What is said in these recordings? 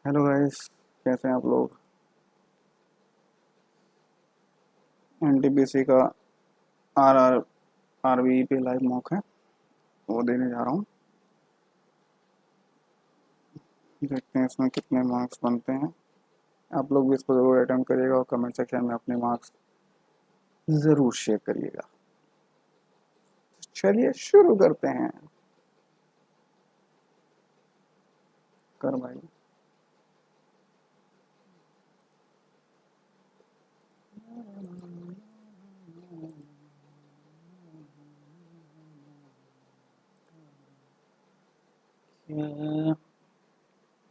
Hello guys, कैसे हैं आप लोग। एनटीपीसी का आर आर आरबी पे लाइव मॉक है, वो देने जा रहा हूँ। देखते हैं इसमें कितने मार्क्स बनते हैं। आप लोग भी इसको ज़रूर अटेम्प्ट करिएगा और कमेंट सेक्शन में अपने मार्क्स ज़रूर शेयर करिएगा। चलिए शुरू करते हैं। कर भाई।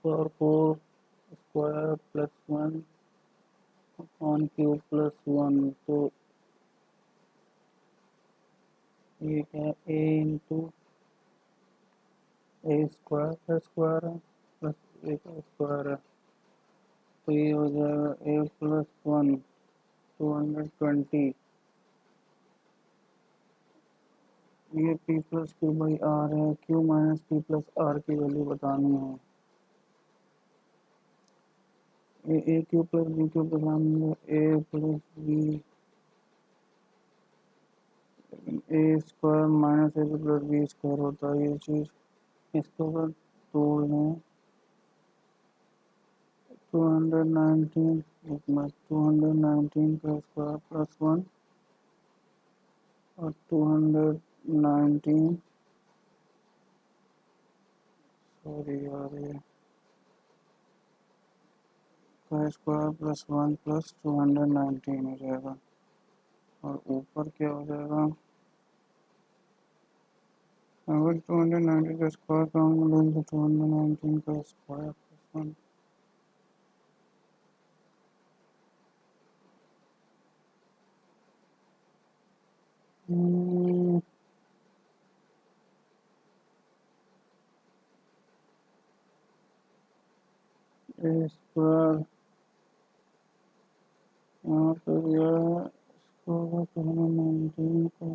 Four four square plus one upon cube plus one, तो ये क्या है, ए इंटू ए स्क्वायर का स्क्वायर है प्लस ए का स्क्वायर है, तो ये हो जाएगा ए प्लस वन 220। ये P plus Q by R है, Q minus P plus R की वैल्यू बतानी है। ये A Q plus B Q बतानी है, A plus B A square minus A plus B square होता है ये चीज़। इसको अगर तोड़ लें 219, 219 का स्क्वायर प्लस वन और 219, सॉरी यार, ये का स्क्वायर प्लस वन प्लस 219 हो जाएगा। और ऊपर क्या हो जाएगा, अगर 219 का स्क्वायर काउंट तो 219 का स्क्वायर प्लस वन। ए स्क्वायर यहाँ पर दिया है, इसको 219 का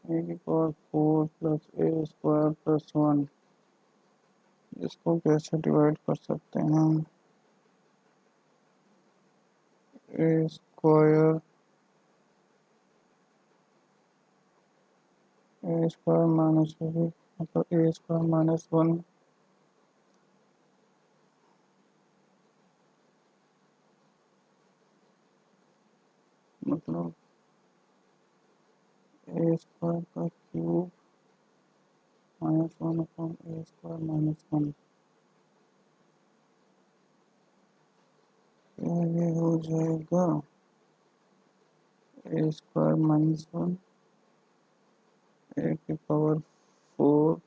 ए की पावर फोर प्लस ए स्क्वायर प्लस वन, इसको कैसे डिवाइड कर सकते हैं हम। ए स्क्वायर माइनस मतलब ए स्क्वायर माइनस वन, मतलब ए स्क्वायर का cube minus one upon a square minus one, ये हो जाएगा a square minus one a की power four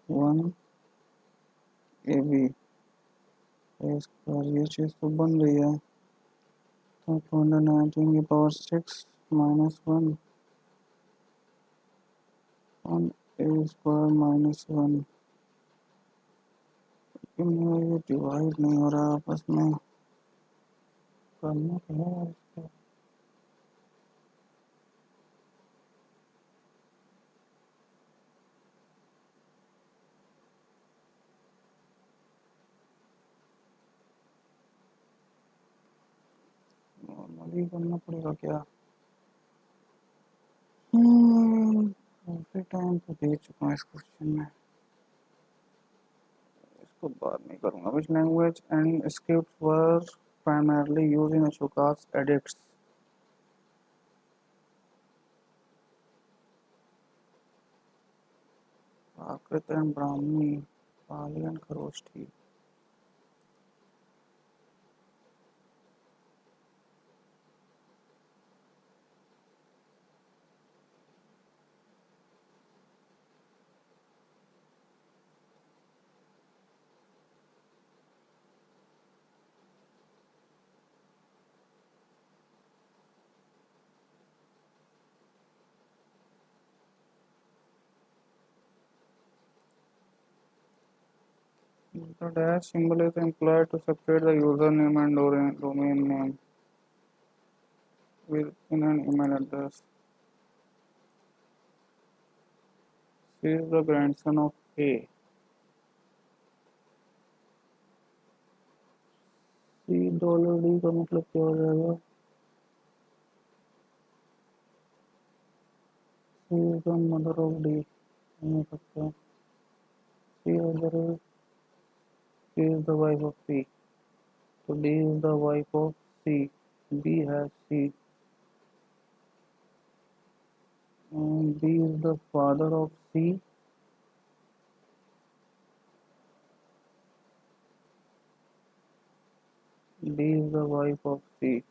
one a b A square, ये चीज़ तो बन रही है। तो 219 की power six minus one on a square minus one, ये डिवाइड नहीं हो रहा आपस में, करना क्या है इसको। नॉर्मली करना पड़ेगा क्या। काफी टाइम तो दे चुका हूँ इस क्वेश्चन में, इसको बाद में करूँगा। Which language and script were primarily used in Ashoka's edicts। Prakrit and Brahmi, Pali and Kharosthi. The dash symbol is employed to separate the username and domain name within an email address. C is the grandson of A. $C का मतलब क्या हो जाएगा? C is the mother of D. नहीं हो सकता. C is the wife of C. So D is the wife of C. B has C. And B is the father of C. D is the wife of C.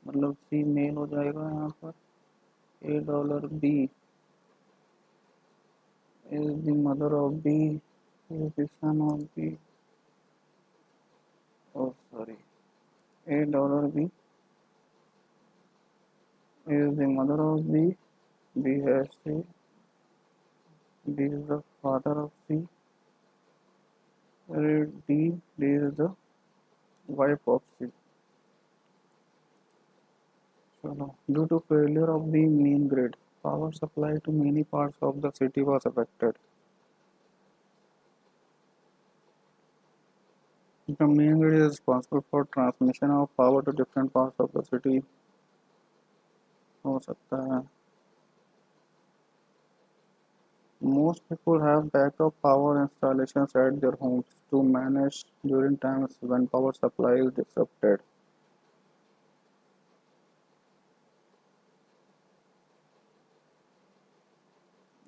मतलब C mail हो जाएगा यहाँ पर. $A. B is the mother of B. Is the son of B. Oh, sorry. $A. Is the mother of B. B has C. D is the father of C. D is the wife of C. So, due to failure of the main grid, power supply to many parts of the city was affected. The main grid is responsible for transmission of power to different parts of the city. हो सकता है. Most people have backup power installations at their homes to manage during times when power supply is disrupted.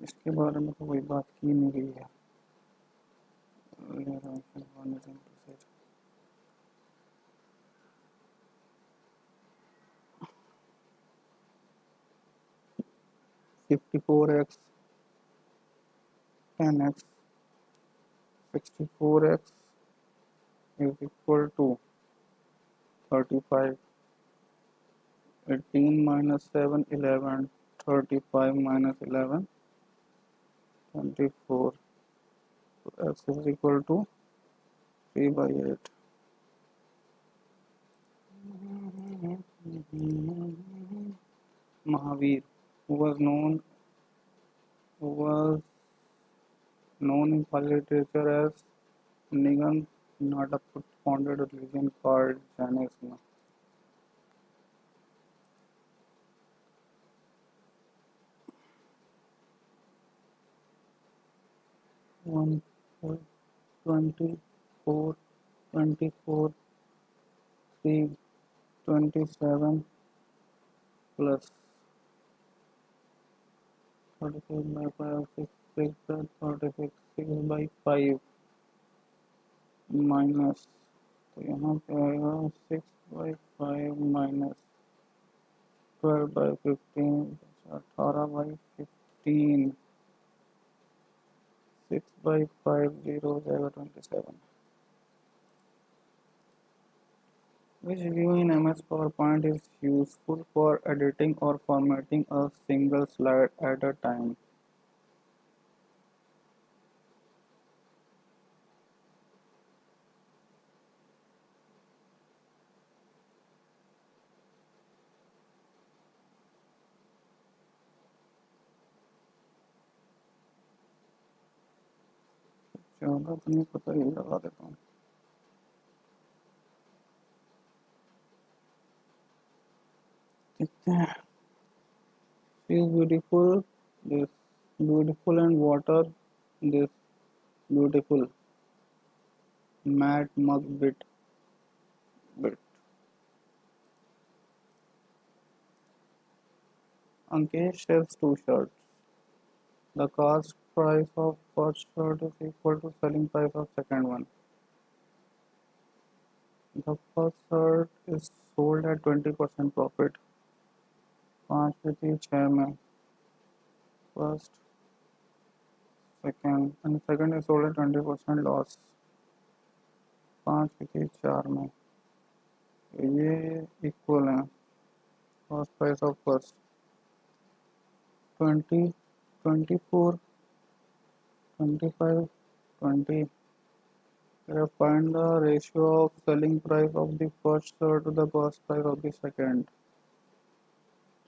इसके बारे में तो कोई बात की नहीं गई है. 54x, 10x, 64x is equal to 35. 18 minus 7, 11. 35 minus 11, 24. So x is equal to 3/8. Mahavir, who was known in Pali literature as Nigan Nadaput, founded a religion called Jainism. One, 24, 24, 3, 27 plus 36 by 5, 6, 36, 6 by 5 minus, तो यहाँ पे आएगा 6/5 minus 12/15, 18/15, 6/5, 0 हो जाएगा 27. Which view in MS PowerPoint is useful for editing or formatting a single slide at a time? ज़्यादा तो नहीं पता, ये लगा देता हूँ. ठीक है. She is beautiful. This beautiful and water. This beautiful. Matte mug bit. Ankesh sells 2 shirts. The cost price of first shirt is equal to selling price of second one. The first shirt is sold at 20% profit. 5 में थी, 6 में. First, second, and second is sold at 20% loss. 5 में थी, 4 में. ये equal है. Cost price of first 20, 24, 25, 20. Find the ratio of selling price of the first shirt to the cost price of the second.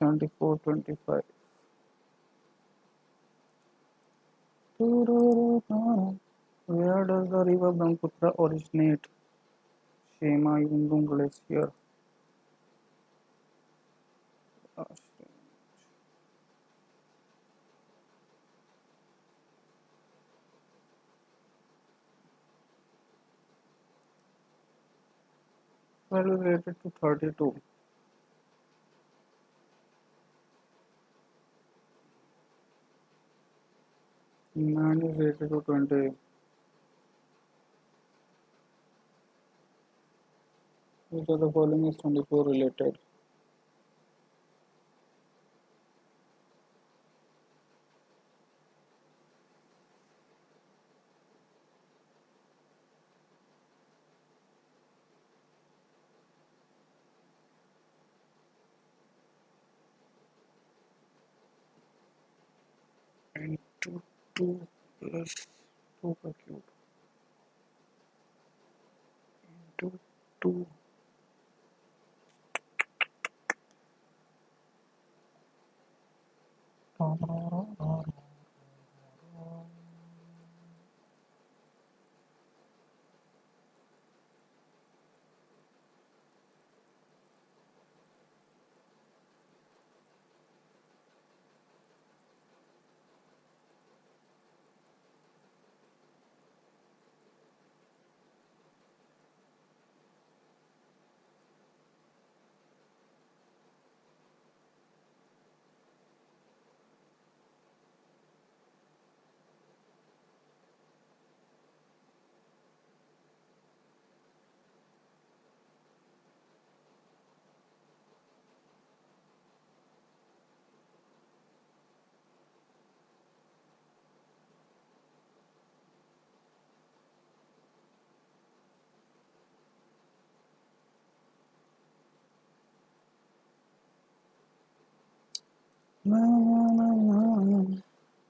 24, 25. Where does the river Brahmaputra originate? Shema Yundung Glacier. Well related to 32. Man is related to 20. Which of the following is 24 related? Into 2 plus 2 का cube into 2.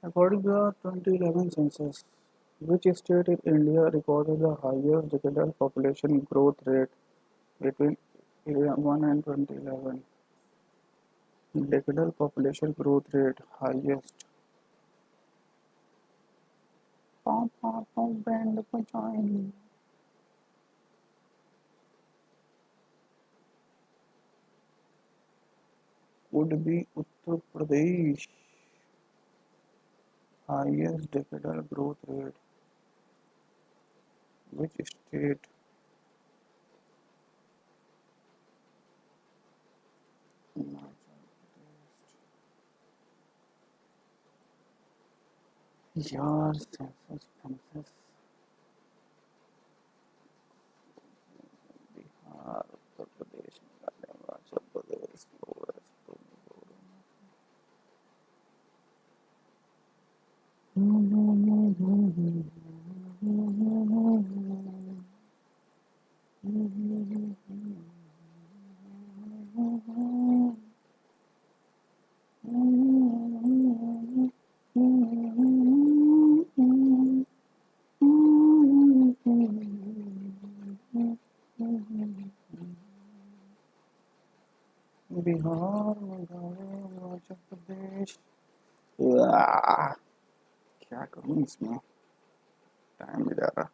According to the 2011 census, which state in India recorded the highest decadal population growth rate between 1 and 2011? Decadal population growth rate highest. Band को join. Would be Uttar Pradesh. Highest decadal growth rate. Which state? यार census census Bihar Uttar Pradesh Meghalaya Himachal Pradesh Bihar Meghalaya Himachal Pradesh क्या करूँ इसमें time भी जा रहा.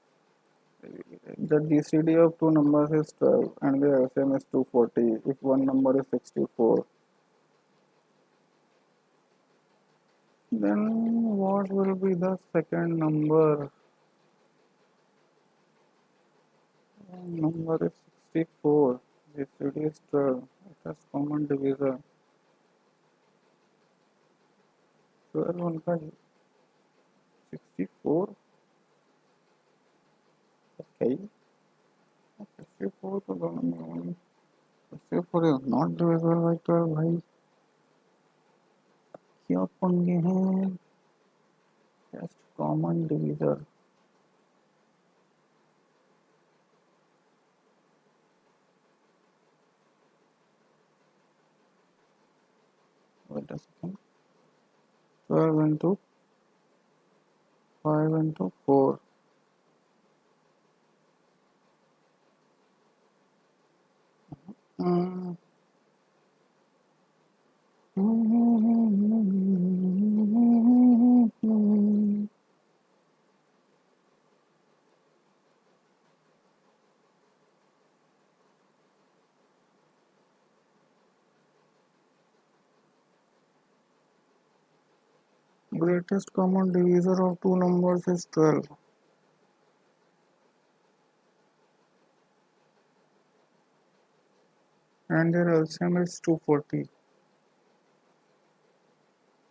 The GCD of two numbers is 12 and the LCM is 240 if one number is 64. Then what will be the second number? Number is 64. GCD is 12. It has common divisor. 12 उनका 64. Okay. 64 तो दोनों में होंगे. 64 is not divisible by 12 भाई. क्या पंगे हैं? Just common divisor. Wait a second. 12 into 5 into 4. Mm. Greatest common divisor of two numbers is 12, and their LCM is 240.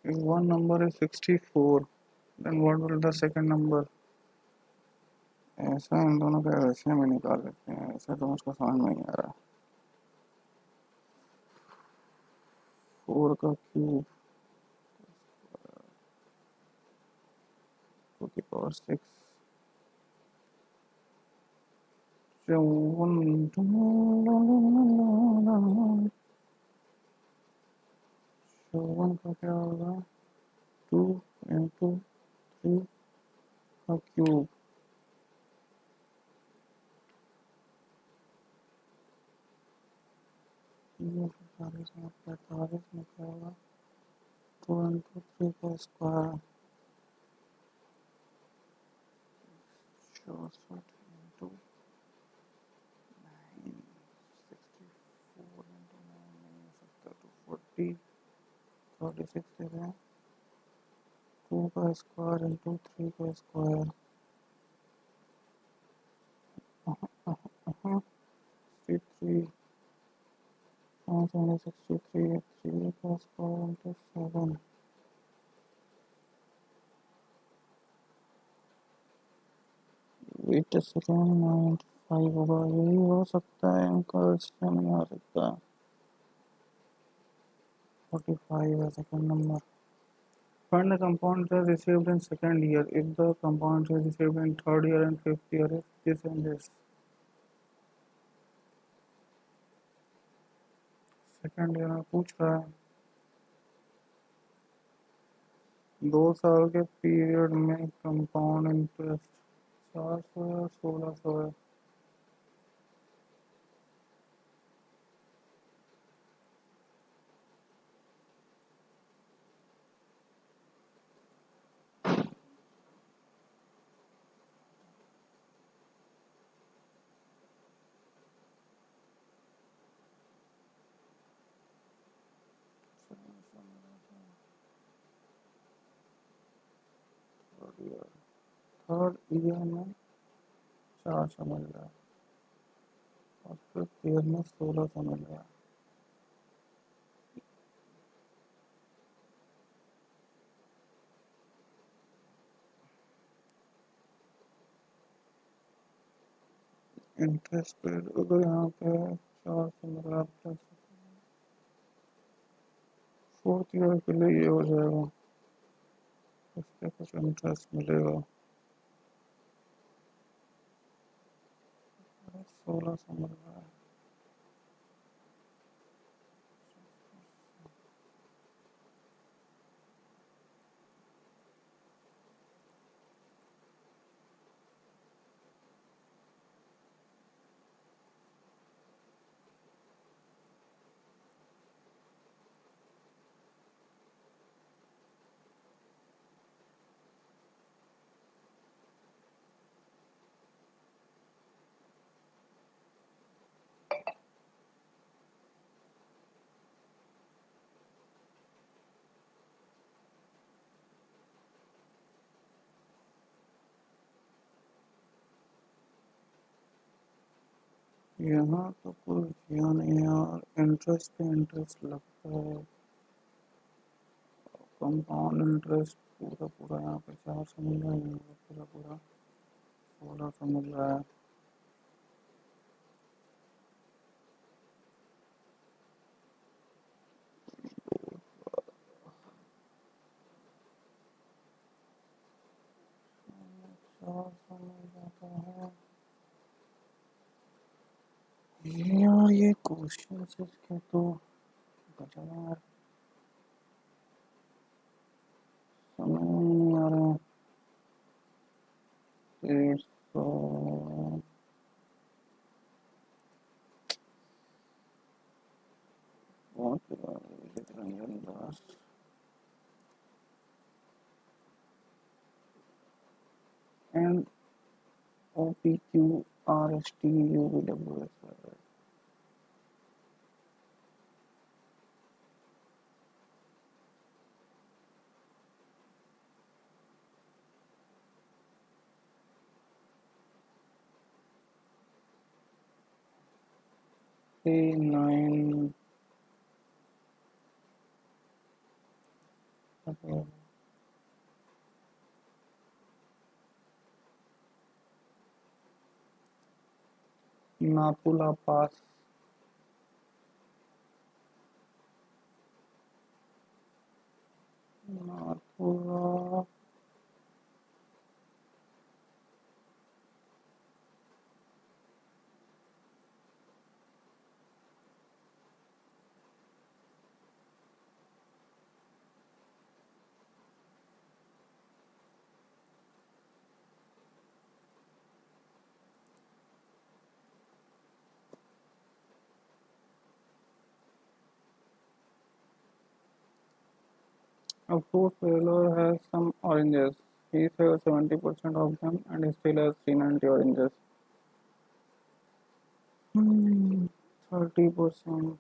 If one number is 64, then what will the second number? ऐसा इन दोनों का LCM ही निकाल लेते हैं, ऐसा तो मुझको समझ में नहीं आ रहा। 4 का क्यूब 2 की पावर 6, 54 का क्या होगा? 2 into 3 का क्यूब, ये 45 में 45 में क्या होगा? 2 into 3 का स्क्वायर, 64 into 9, 64 into 9 नहीं हो सकता, 240, 36 दे रहे हैं, 2 का स्क्वायर इंटू 3 का स्क्वायर, 63, 63, 3 का स्क्वायर इंटू 7, वेट सेकेंड 95 होगा, यही हो सकता है, इनका इससे नहीं आ सकता। 45 है second number. Find the compound interest received in second year if the compound interest received in third year and fifth year is this and this. Second year में पूछ रहा है 2 साल के पीरियड में कंपाउंड इंटरेस्ट 400 या 1600 है। थर्ड ईयर में 400 मिल रहा है और फिफ्थ ईयर में 1600 मिल रहा है। इंटरेस्ट पेड अगर यहाँ पे 400 मिल रहा है प्लस फोर्थ ईयर के लिए ये हो जाएगा, इस पे कुछ इंटरेस्ट मिलेगा 1600 मिल रहा है। यहाँ तो कोई किया नहीं है यार, इंटरेस्ट पे इंटरेस्ट लगता है, कंपाउंड इंटरेस्ट पूरा पूरा यहाँ पे 400 मिल रहा है, यहाँ पे पूरा पूरा 1600 मिल रहा है। यार ये क्वेश्चन इसके तो बचा यार, समझ नहीं आ रहा। 150 बहुत रंजन दास and OPQRSTUVWS 69. Okay. Napula Pass. Napula. A fruit seller has some oranges. He sells 70% of them and he still has 390 oranges. 30%,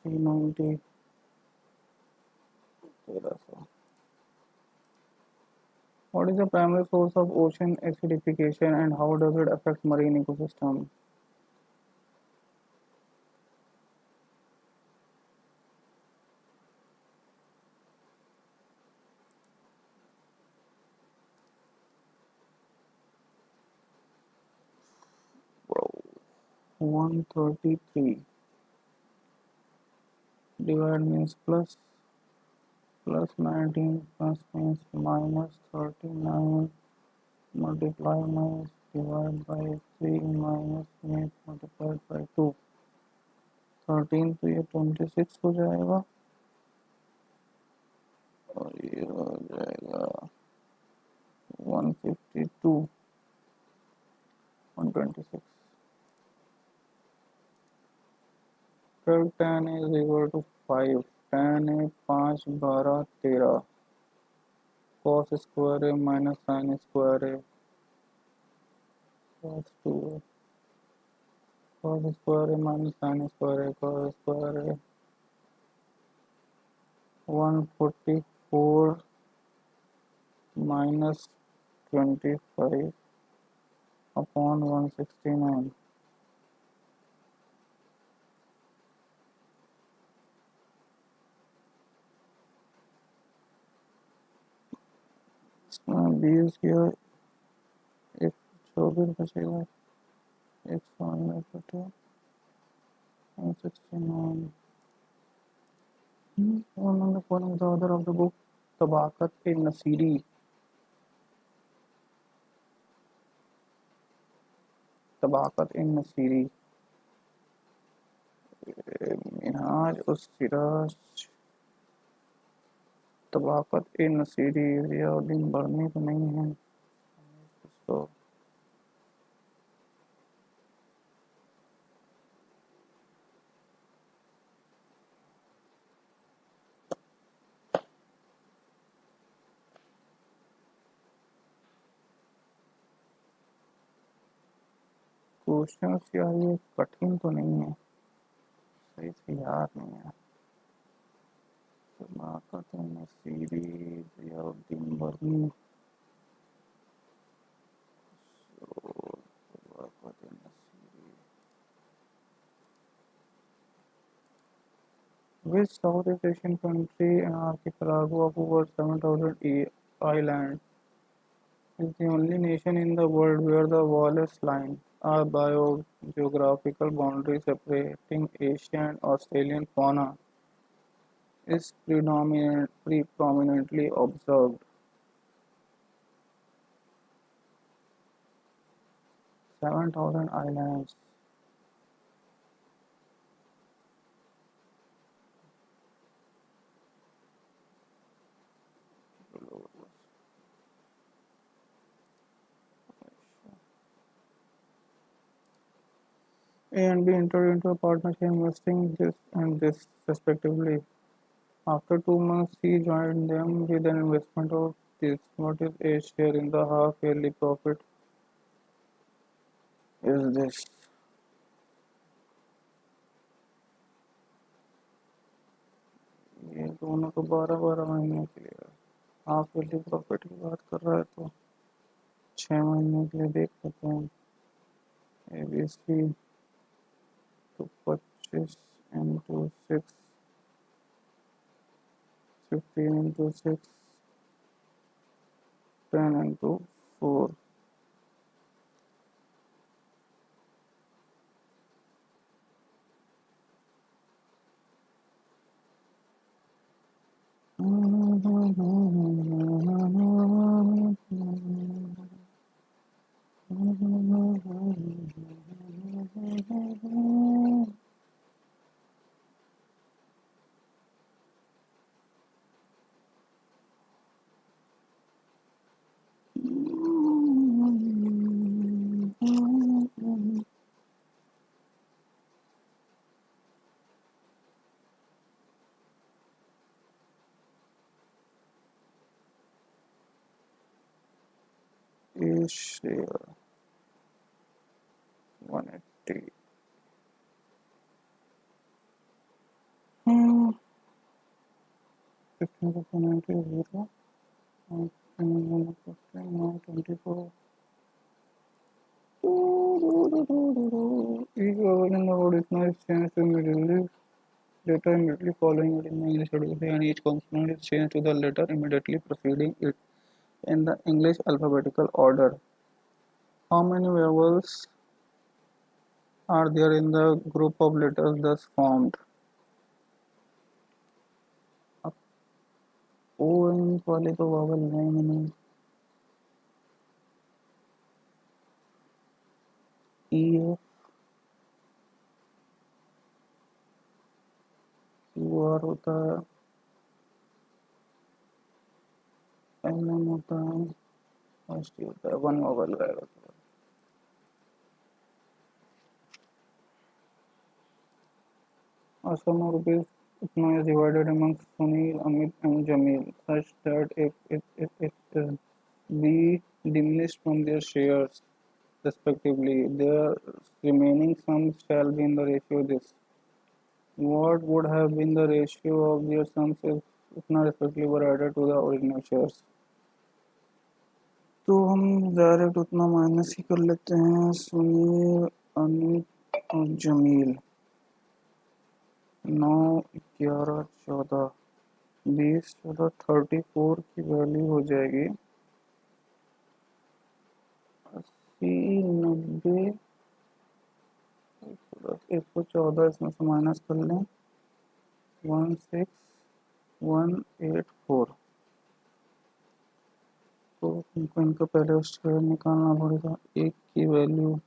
390. What is the primary source of ocean acidification and how does it affect marine ecosystem? Bro, 133. Divide means plus, plus 19, plus means minus 39, multiply means divide by 3, minus means multiplied by 2. 13 तो ये 26 हो जाएगा और ये हो जाएगा 152, 126. 12 tan is equal to 5. tan है 5 12 13. cos square है माइनस साइन स्क्वायर है cos 2 है cos स्क्वायर है माइनस साइन स्क्वायर है cos स्क्वायर है 144 minus 25 upon 169. इसमें 20 किया एक 24 बचेगा एक सामने बटे 169. One on the following is the author of the book Tabakat-e-Nasiri. Tabakat-e-Nasiri. Minhaj us-Siraj. तबाकत-ए-नसीरी. Ziauddin बर्नी तो नहीं है तो क्वेश्चन यार ये कठिन तो नहीं है सही से याद नहीं है. तबाकत-ए-नसीरी जियाउद्दीन बर्नी. Which Southeast Asian country and archipelago of over 7,000 islands is the only nation in the world where the Wallace Line, a biogeographical boundary separating Asian and Australian fauna, is prominently observed? 7,000 islands. A and B entered into a partnership investing this and this respectively. After 2 months, he joined them with an investment of this. What is A share in the half-yearly profit? Is this? ये दोनों तो 12-12 महीने के लिए है. Half yearly profit की बात कर रहा है तो 6 महीने के लिए देख लेते हैं. ABC तो पच्चीस into six, 15 into six, 10 into 4। Share 180। zero 24 equivalent node is now changed to immediately later immediately following it in the English alphabet, and each consonant is changed to the letter immediately preceding it in the English alphabetical order. How many vowels are there in the group of letters thus formed? अब ओ वाले को vowel नहीं मैंने E F Q R होता है, N M होता है, S T होता है, वन vowel रहेगा। A sum of rupees is divided among Sunil, Amit, and Jamil such that if be diminished from their shares respectively, their remaining sums shall be in the ratio this. What would have been the ratio of their sums if इतना respectively were added to the original shares? तो हम direct उतना minus ही कर लेते हैं। सुनील, अमित और जमील 9, 11, 14, 20, 14, 34 की value हो जाएगी 80, 90, 114। इसमें से माइनस कर लें 16184। तो हमको इनका पहले स्क्वायर निकालना पड़ेगा। एक की वैल्यू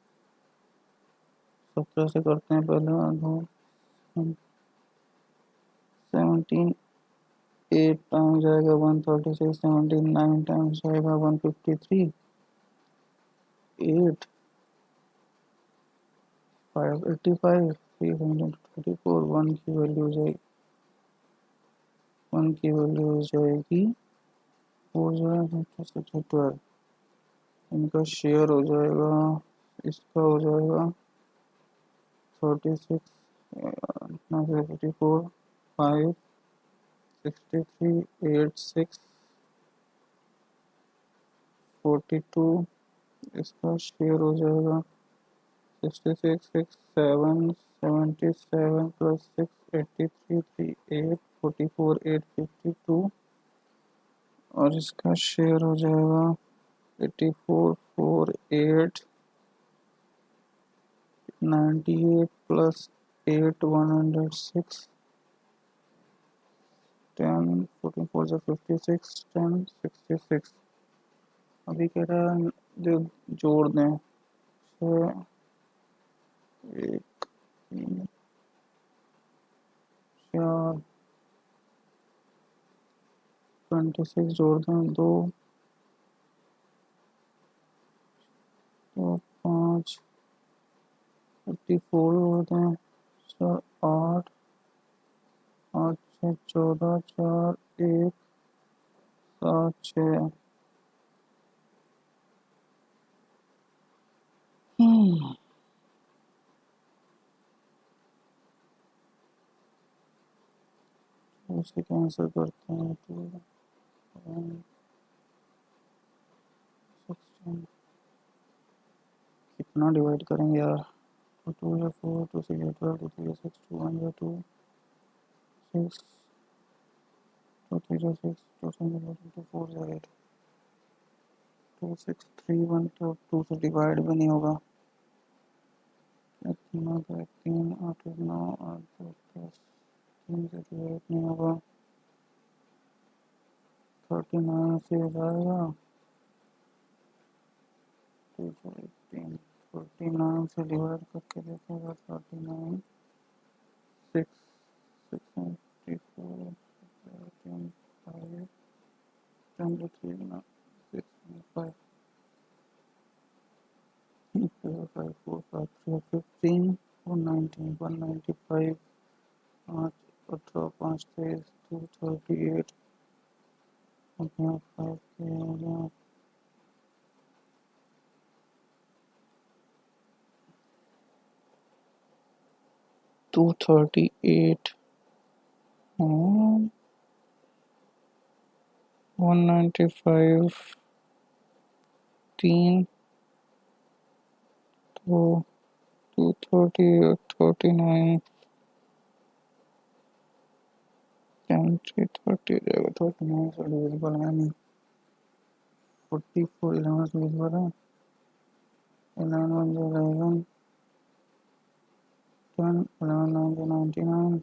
17 से करते हैं पहले, 17 8 टाइम्स जाएगा 136, 17 9 टाइम्स जाएगा 153, 8 585, 334। 1 की वैल्यू हो जाएगी, 1 की वैल्यू हो जाएगी 12। इनका शेयर हो जाएगा, इसका हो जाएगा 36, 54, 5, 63, 8, 6, 42। इसका शेयर हो जाएगा 66, 6, 7, 77 प्लस 6, 83, 3, 8, 44, 8, 52। और इसका शेयर हो जाएगा 84, 4, 8, 98 प्लस 8, 106, 10, 14, 4 से 56, 10, 66। अभी कह रहा है जो जोड़ दें 6, 1, 3, 4, 26 जोड़ दें 2, 5, 54 जोड़ दें 8, 8, 6, 14, 4, 1, 7, 6। उसे कैंसिल करते हैं 2, 16। कितना डिवाइड करेंगे यार 2 2 या 4, 2 6 या 12, 2 3 या 6, 2 1 या 2 6, 2 3 या 6, 2 7 या 2 4 या 8, 2 6 3 1, तो 2 से डिवाइड भी नहीं होगा। 9 तो 3 8 9 8 2 10, 3 से डिवाइड नहीं होगा। 39 से जाएगा 2 4 18, 49 से डिवाइड करके देखेगा 39 6 6 54 10 5 10 to 3 ना 6 5 0 5 4 5 3 15 119 195 5 18 5 3 238 अपना 5 के हो गया 238 195 3 तो 230 39 10 330 जाएगा 39 से डिविजिबल है नहीं 44 11 से डिविजिबल है 11 1 11 10 11 9 99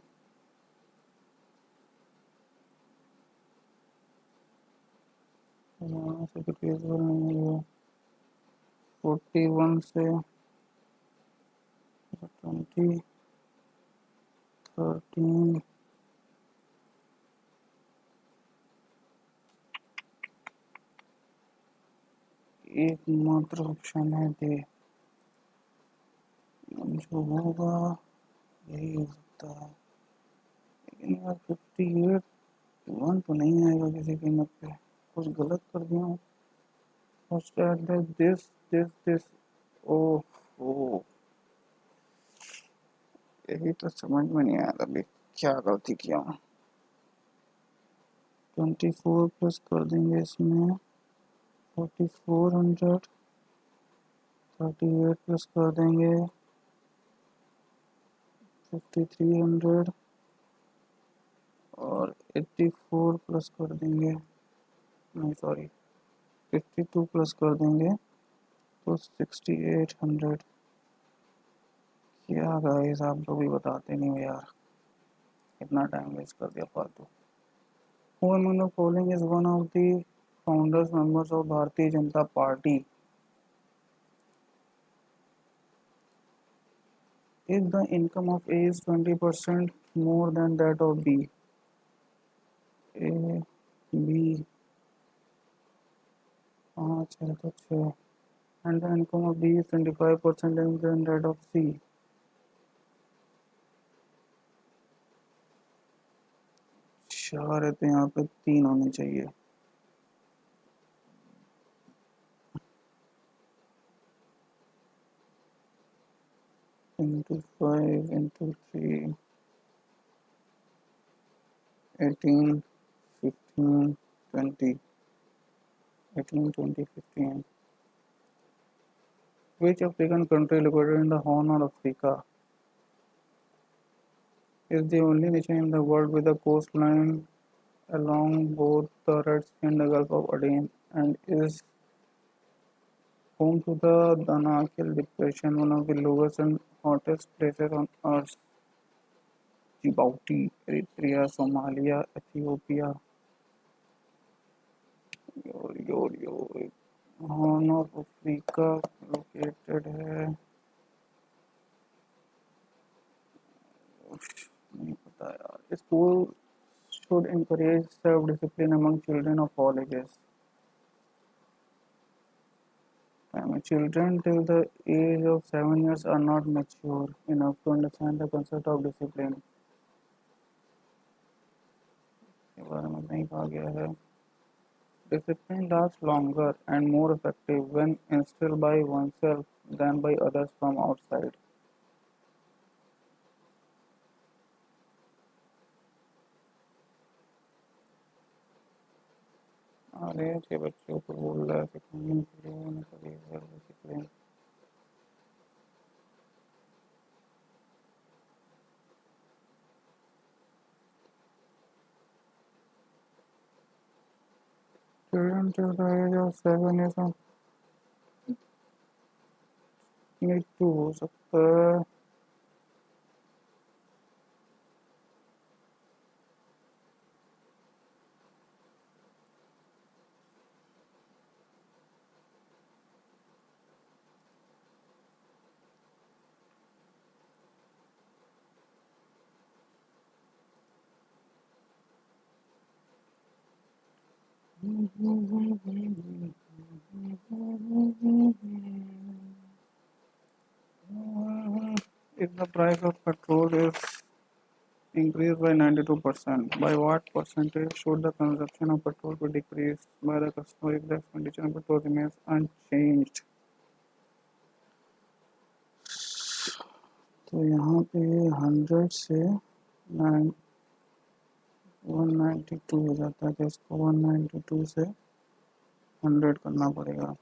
11 से डिविजिबल नहीं है 41 से 20 13 एक मात्र ऑप्शन है दे जो होगा यही हो सकता है लेकिन यार 58 वन तो नहीं आएगा किसी कीमत पे कुछ गलत कर दिया हूँ फर्स्ट एट दिस ओह ओ यही तो समझ में नहीं आया अभी क्या गलती किया हूँ 24 प्लस कर देंगे इसमें 4400 38 प्लस कर देंगे 5300 और 84 प्लस कर देंगे नहीं सॉरी 52 प्लस कर देंगे तो 6800 क्या गाइस आप लोग भी बताते नहीं हो यार इतना टाइम वेस्ट कर दिया फालतू Who among the following is one of the founders members of Bharatiya Janata Party? If the income of A is 20% more than that of B, A, B, 5 है तो 6 and the income of B is 25% more than that of C. चार है तो यहाँ पे 3 होने चाहिए 5 into 3 18 15 20 18 20 15 Which African country located in the Horn of Africa is the only nation in the world with a coastline along both the Red Sea and the Gulf of Aden and is home to the Danakil Depression, one of the lowest and hottest places on Earth. Djibouti, Eritrea, Somalia, Ethiopia. Horn of Africa located है नहीं पता यार School should encourage self-discipline among children of all ages. Children till the age of 7 years are not mature enough to understand the concept of discipline. के बारे में नहीं कहा गया है Discipline lasts longer and more effective when instilled by oneself than by others from outside. अरे के बच्चों को बोल रहा है कि सिखाने के लिए उन्हें कभी discipline Children till the age of 7 years need to हो सकता है. If the price of petrol is increased by 92%, by what percentage should the consumption of petrol be decreased by the customer if the expenditure on petrol remains unchanged? तो यहाँ पे 100 से 192 हो जाता है, तो इसको 192 से 100 करना पड़ेगा.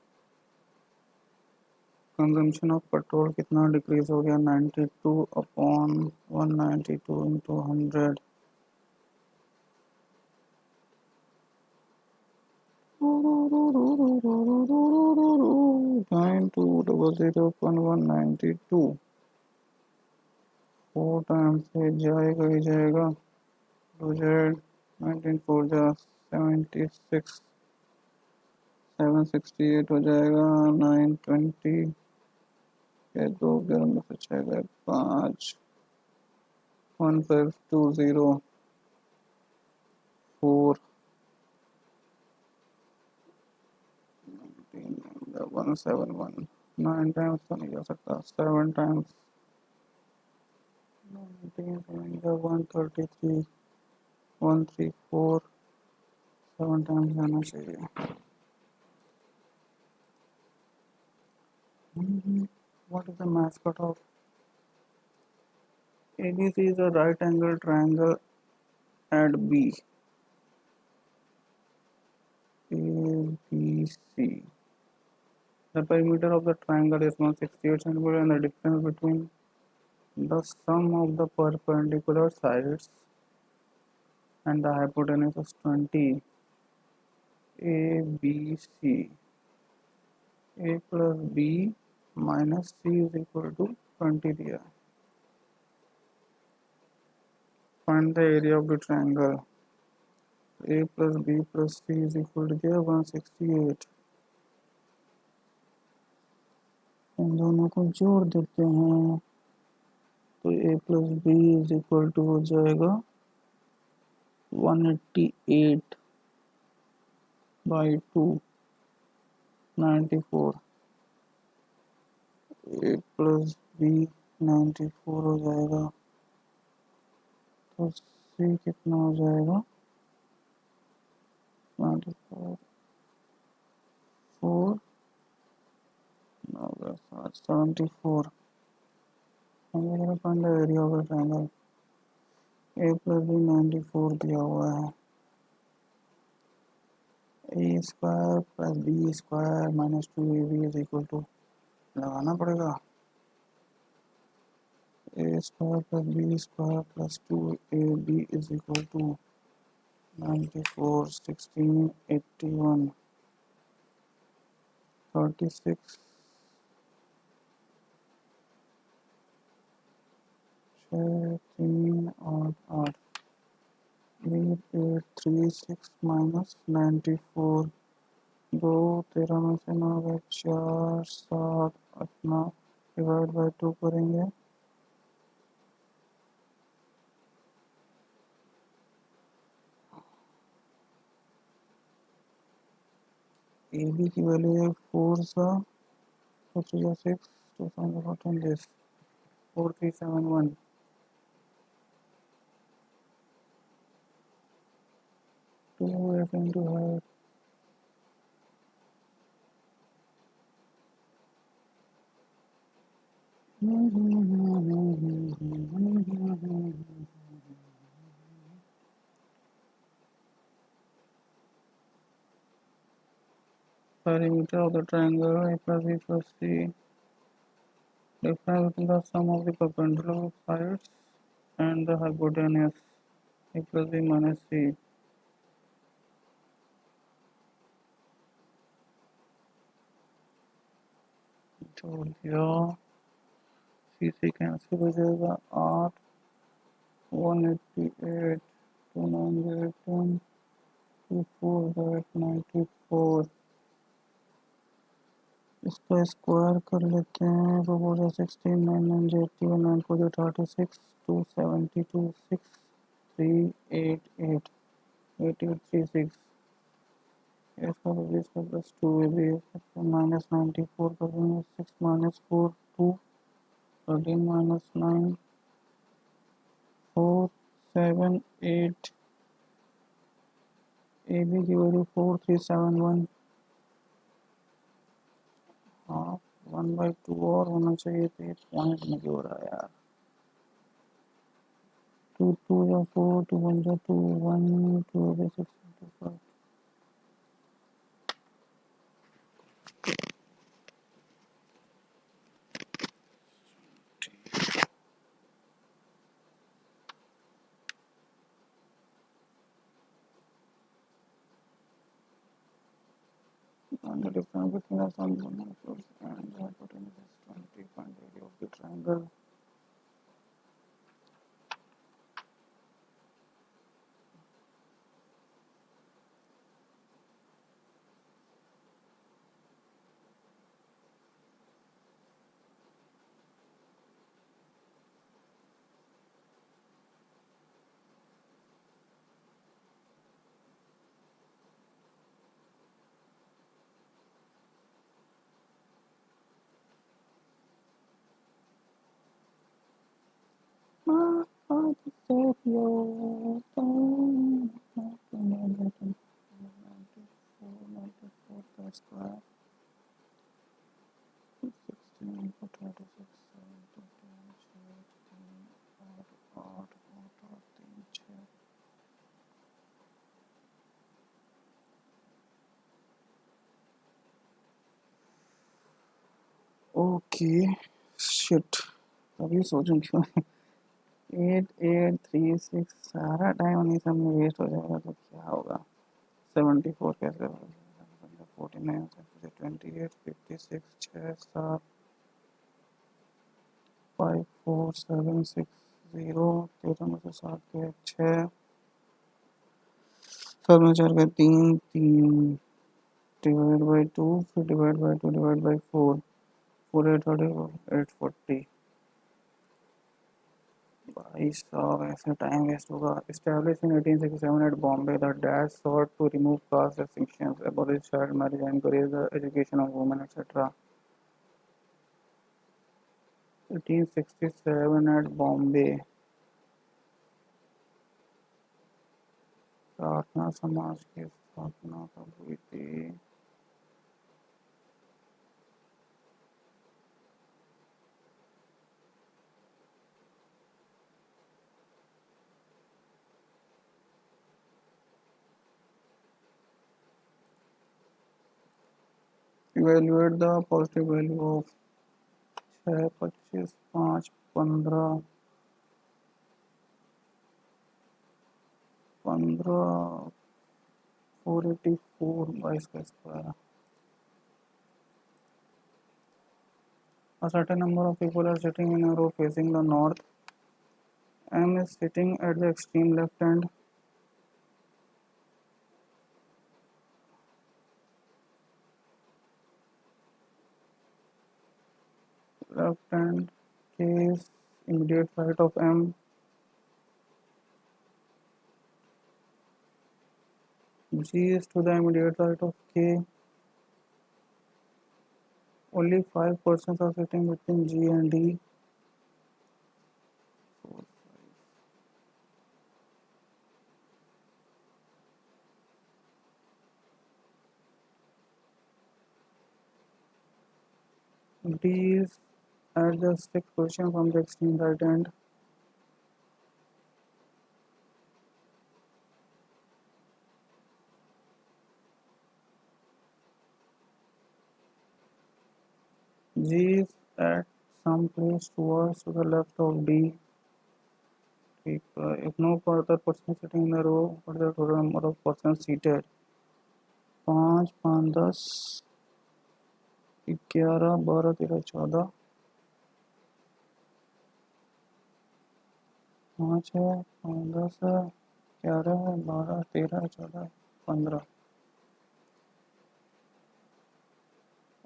कंजम्पशन ऑफ पेट्रोल कितना डिक्रीज हो गया? 92 अपॉन 192 इंटू 100. 9200.192 4 टाइम्स से जाएगा ही जाएगा. 19 4 जा 76 768 हो जाएगा. 920 के 2 11 में से 6 गए 5 1520 4 171 9 टाइम्स तो नहीं जा सकता. 7 टाइम्स 133 134 7 टाइम्स जाना चाहिए. What is the mascot of ABC? Is a right angle triangle at B. ABC. The perimeter of the triangle is 168 centimeters and the distance between the sum of the perpendicular sides and the hypotenuse is 20. ABC. A plus B minus C is equal to 20 दिया. Find the area of the triangle. A plus B plus C is equal to दिया 168. इन दोनों को जोड़ देते हैं तो A plus B is equal to हो जाएगा 188 by 2 94. A plus B 94 हो जाएगा तो C कितना हो जाएगा 94 4 74. हम ये find the area of the triangle. A plus B 94 दिया हुआ है. A square plus B square minus 2AB is equal to लगाना पड़ेगा. A square plus B square plus 2AB is equal to 94 16 81 36 3 और 8 836 माइनस 94 2 13 में से 9 गए 4 7 अपना डिवाइड बाई 2 करेंगे. ए बी की वैल्यू है 4 सा 6 2 14 this 4371 2 f into height. Perimeter of the triangle A plus B plus C. Difference between the sum of the perpendicular sides and the hypotenuse A plus B minus C. हो गया। सी से cancel हो जाएगा। 8 188 298 24 94। इसका square कर लेते हैं। तो बोल रहे 16 9 9 80 9 4 36 272 6 388 8836। इसका तो इसका प्लस 2 है भी माइनस 94 कर देंगे। 6 माइनस 4 2 13 माइनस 9 4 7 8। ए बी की वैल्यू 4371। हाँ 1/2 और होना चाहिए थे। पॉइंट नहीं हो रहा यार। 2 2 या 4 2 1 या 2 1 2 6 5। And the difference between the sum and the hypotenuse is 20. Find the area of the triangle. Square 16 36 okay shit. अभी सोचूं क्यों। 8836 सारा टाइम नहीं सब में वेस्ट हो जाएगा तो क्या होगा। 74 कैसे होगा। 49 28 56 6 7 5 4 7 6 0 13 में से 7 के 6 7 में 4 के 3 3 डिवाइड बाई 2 फिर डिवाइड बाई 2 डिवाइड बाई 4 4 840। भाई साहब ऐसे टाइम वेस्ट होगा। Established in 1867 at Bombay, the Dad sought to remove caste distinctions, abolish child marriage, encourage the education of women, etc. 1867 at Bombay। प्रार्थना समाज की स्थापना कब हुई थी। Evaluate the positive value of 6 25 5 15 15 484 22 का square. A certain number of people are sitting in a row facing the north. M is sitting at the extreme left hand. K is immediate right of M. G is to the immediate right of K. Only 5 persons are sitting between G and D. D is at the sixth position from the extreme right hand. G is at some place towards to the left of D. If no further person sitting in the row, what is the total number of persons seated? 5 5 10 11 12 13 14 5 है 10 है 11 है 12 13 14 15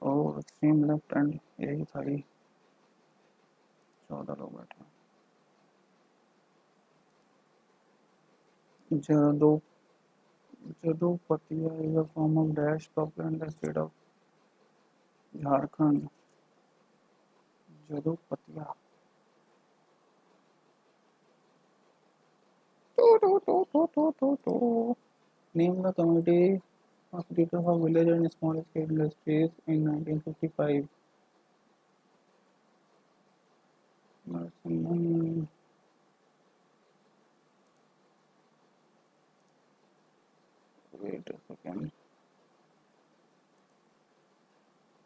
और extreme left and यही था 14 लोग बैठे जदो Jadopatia is a form of dash popular in the state of Jharkhand Jadopatia तो name the committee of details of village and small scale industries in 1955 wait a second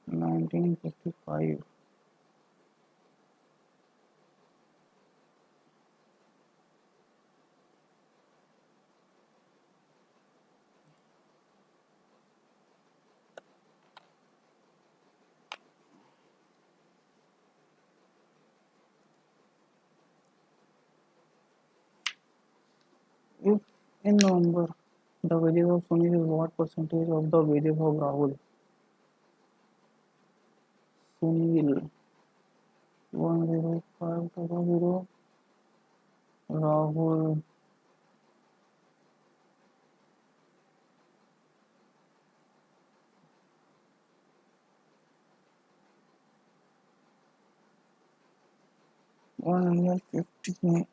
1955 if in November the wages of Sunil is what percentage of the wages of Rahul Sunil 10500 Rahul 150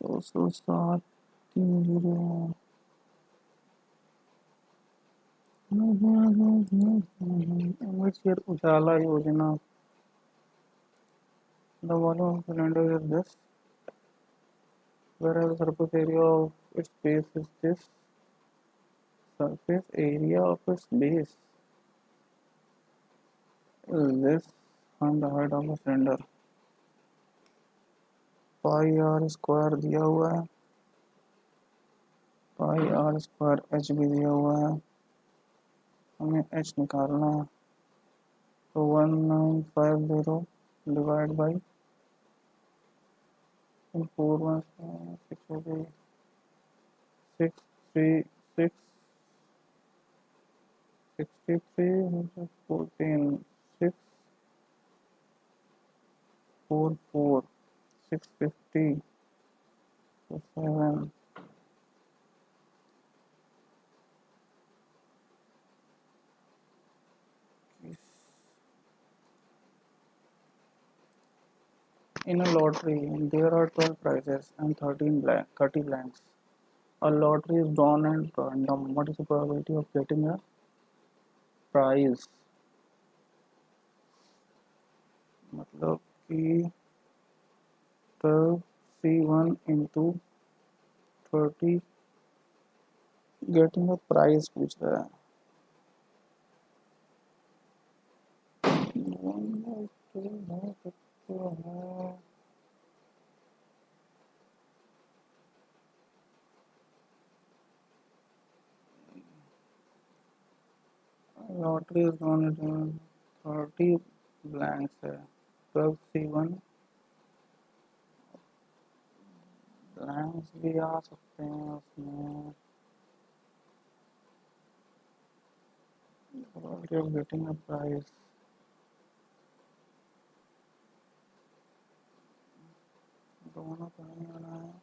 207 30 Amritsar उजाला योजना the volume of cylinder is this whereas the surface area of its base is this surface area of its base is this and the height of the cylinder pi r square दिया हुआ है pi r square h भी दिया हुआ है हमें h निकालना है तो 1950 डिवाइड बाई 416 हो गई 636 63 14 6 4 4 650 7 In a lottery, there are 12 prizes and 30 blanks. A lottery is drawn and random. What is the probability of getting a prize? मतलब कि 12 C1 into 30 getting a prize पूछ रहा है lottery is drawn into 30 blanks है 12 C1 blanks भी आ सकते हैं उसमें probability of getting a prize दोनों तो नहीं होना है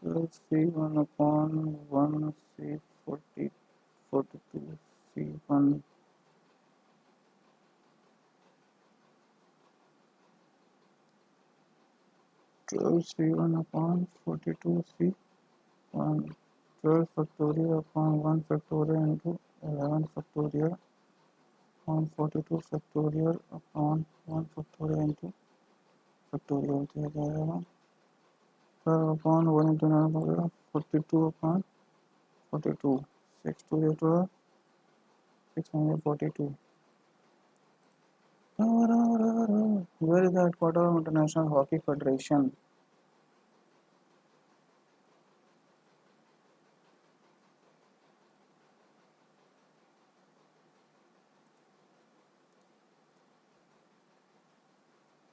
let's see 1 upon 1 C 40 42 C1 upon 42C 1 12 factorial upon 1 factorial into 11 factorial upon 42 factorial upon 1 factorial into factorial दिया जाएगा 12 upon 1 into 9 factorial 42 upon 42 6 to the 12 642 where is the headquarters of International Hockey Federation?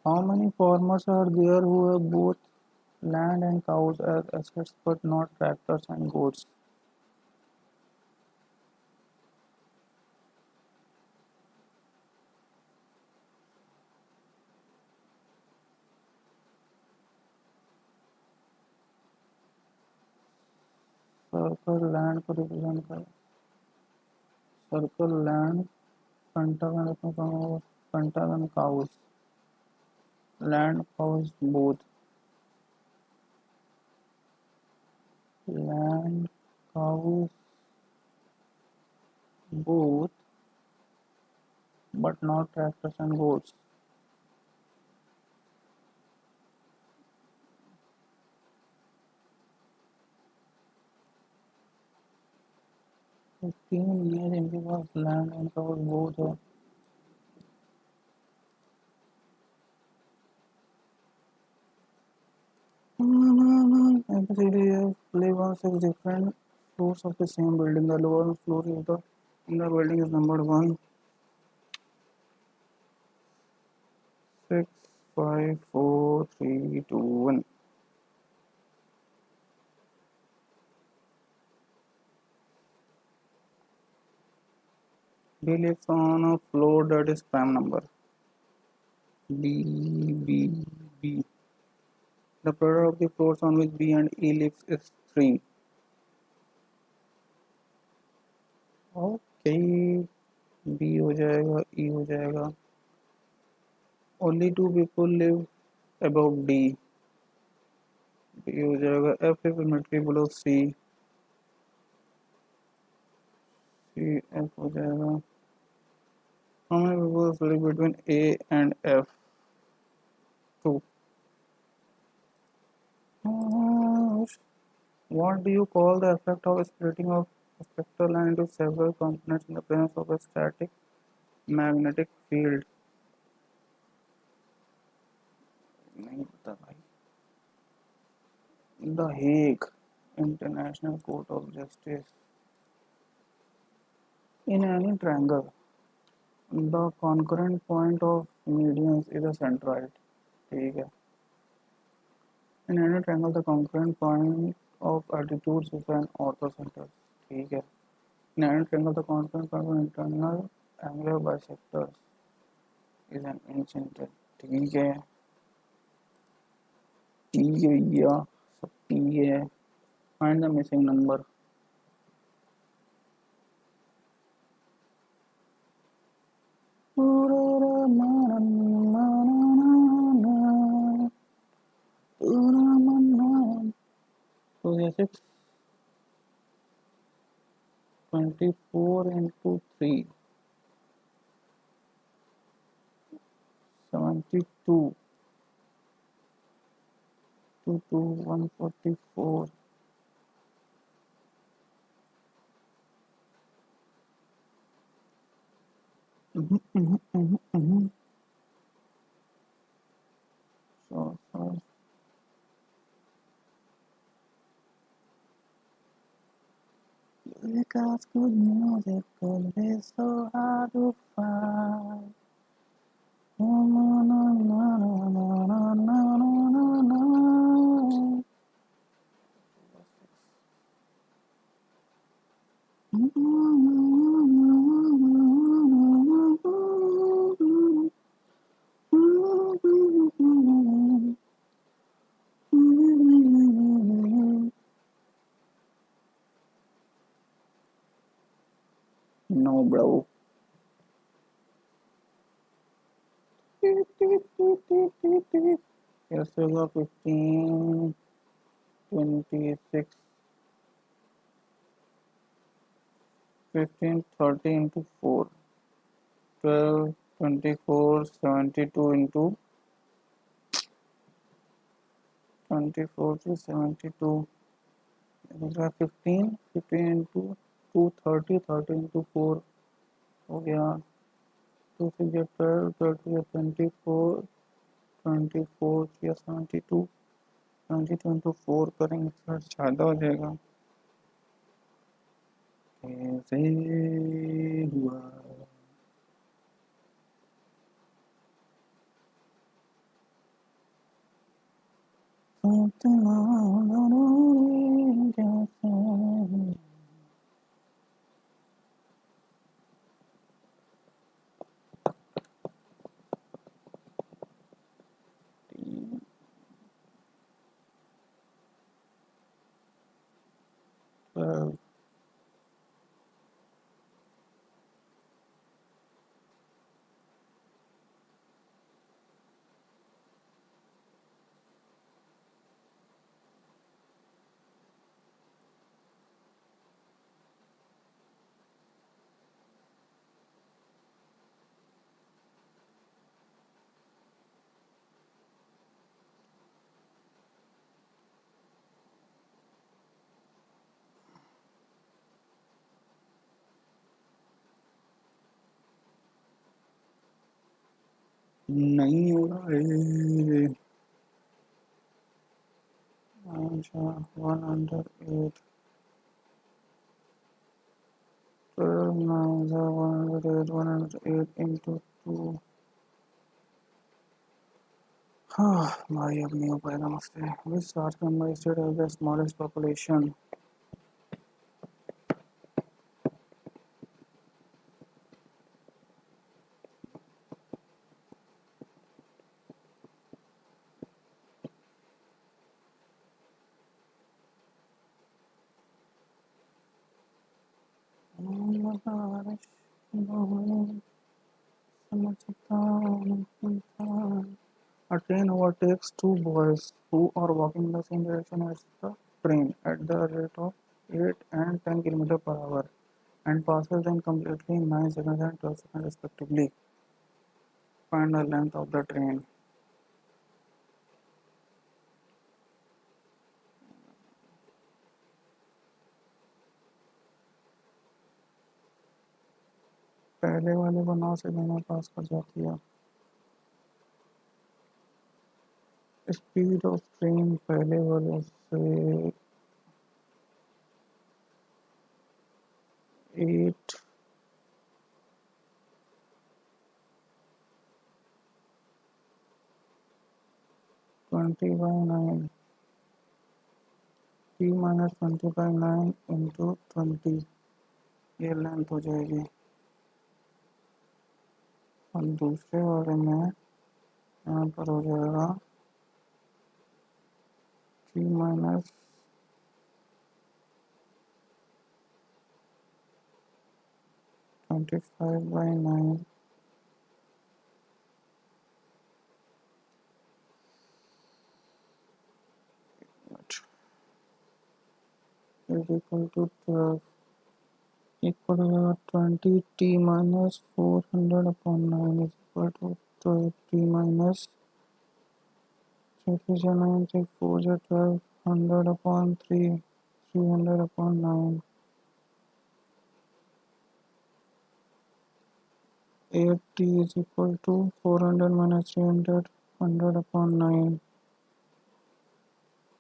How many farmers are there who have both land and cows as assets but not tractors and goats? Circle land को represent कर circle land pentagon cows land cows both land cows both but not tractors and goats. तीन ये इनके पास land and cows both है Every live on six different floors of the same building. The lower floor is the in the building is numbered 1, 6, 5, 4, 3, 2, 1. B lives on a floor that is prime number. B. The product of the floors on which B and E lives is 3. Okay. B हो जाएगा E हो जाएगा Only two people live above D. B हो जाएगा F is immediately below C. C F हो जाएगा How many people live between A and F? 2. What do you call the effect of splitting of a spectral line into several components in the presence of a static magnetic field? नहीं पता भाई. The Hague International Court of Justice. In any triangle, the concurrent point of medians is a centroid. ठीक है. In any triangle, the concurrent point of altitudes is an orthocenter. ठीक है. In any triangle, the concurrent point of internal angular bisectors is an incenter. ठीक है. ठीक है भैया. सब ठीक है. Find the missing number. So this is 24 into 3. 72 to 144. So because good music could be so hard to find. No, bro. कैसे होगा 15 26 15 30 इंटू 4 12 24 72 इंटू 24 to 72 दूसरा 15 15 इंटू 2 30 30 इंटू 4 हो गया 2 से 12 12 से 24 24 या 72 72 इंटू 4 करेंगे थोड़ा ज़्यादा हो जाएगा कैसे हुआ इतना ज़रूरी कैसे 12 नहीं हो रहा है अच्छा 108 12 9 108 108 into 2 हाँ भाई अब नहीं हो पाएगा मुझसे which stars number state has the smallest population A train overtakes two boys who are walking in the same direction as the train at the rate of 8 and 10 km per hour and passes them completely in 9 seconds and 12 seconds respectively. Find the length of the train. पहले वाले को 9 से बिना पास कर जाती है speed of train पहले वाले से 8 20/9 t minus 20/9 into 20 ये लेंथ हो जाएगी और दूसरे वाले में यहाँ पर हो जाएगा t minus 25/9 is equal to 12 equal to 20 t minus 400 upon 9 is equal to 12 t minus 9 4 1200 upon 3 300 upon 9 8t is equal to 400 minus 300 100 upon 9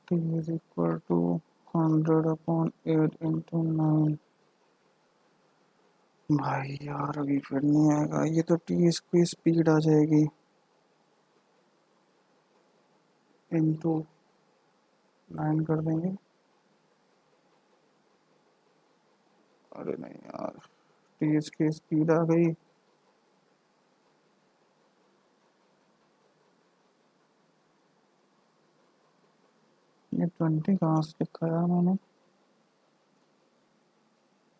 t is equal to 100 upon 8 into 9 भाई यार अभी फिर नहीं आएगा ये तो टी इसकी स्पीड आ जाएगी इनटू 9 कर देंगे अरे नहीं यार टी इसकी स्पीड आ गई ये 20 कहाँ से लिखा है मैंने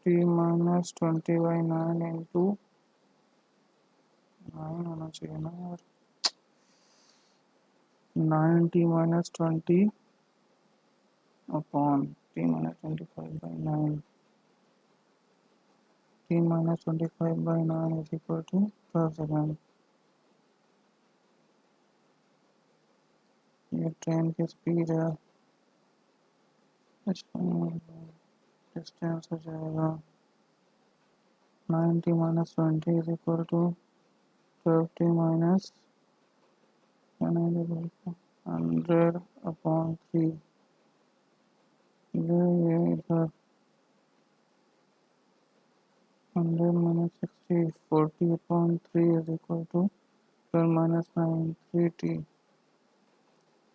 टी माइनस 20/9 इंटू 9 होना चाहिए ना यार 9t minus 20 upon t minus 25 by 9. T minus 25 by 9 is equal to 12 seconds. ये ट्रेन की स्पीड है, डिस्टेंस हो जाएगा 9t minus 20 is equal to 12t minus 100 upon 3. ये इधर 100 minus 60, 40 upon 3 is equal to 12 minus 9, 3t.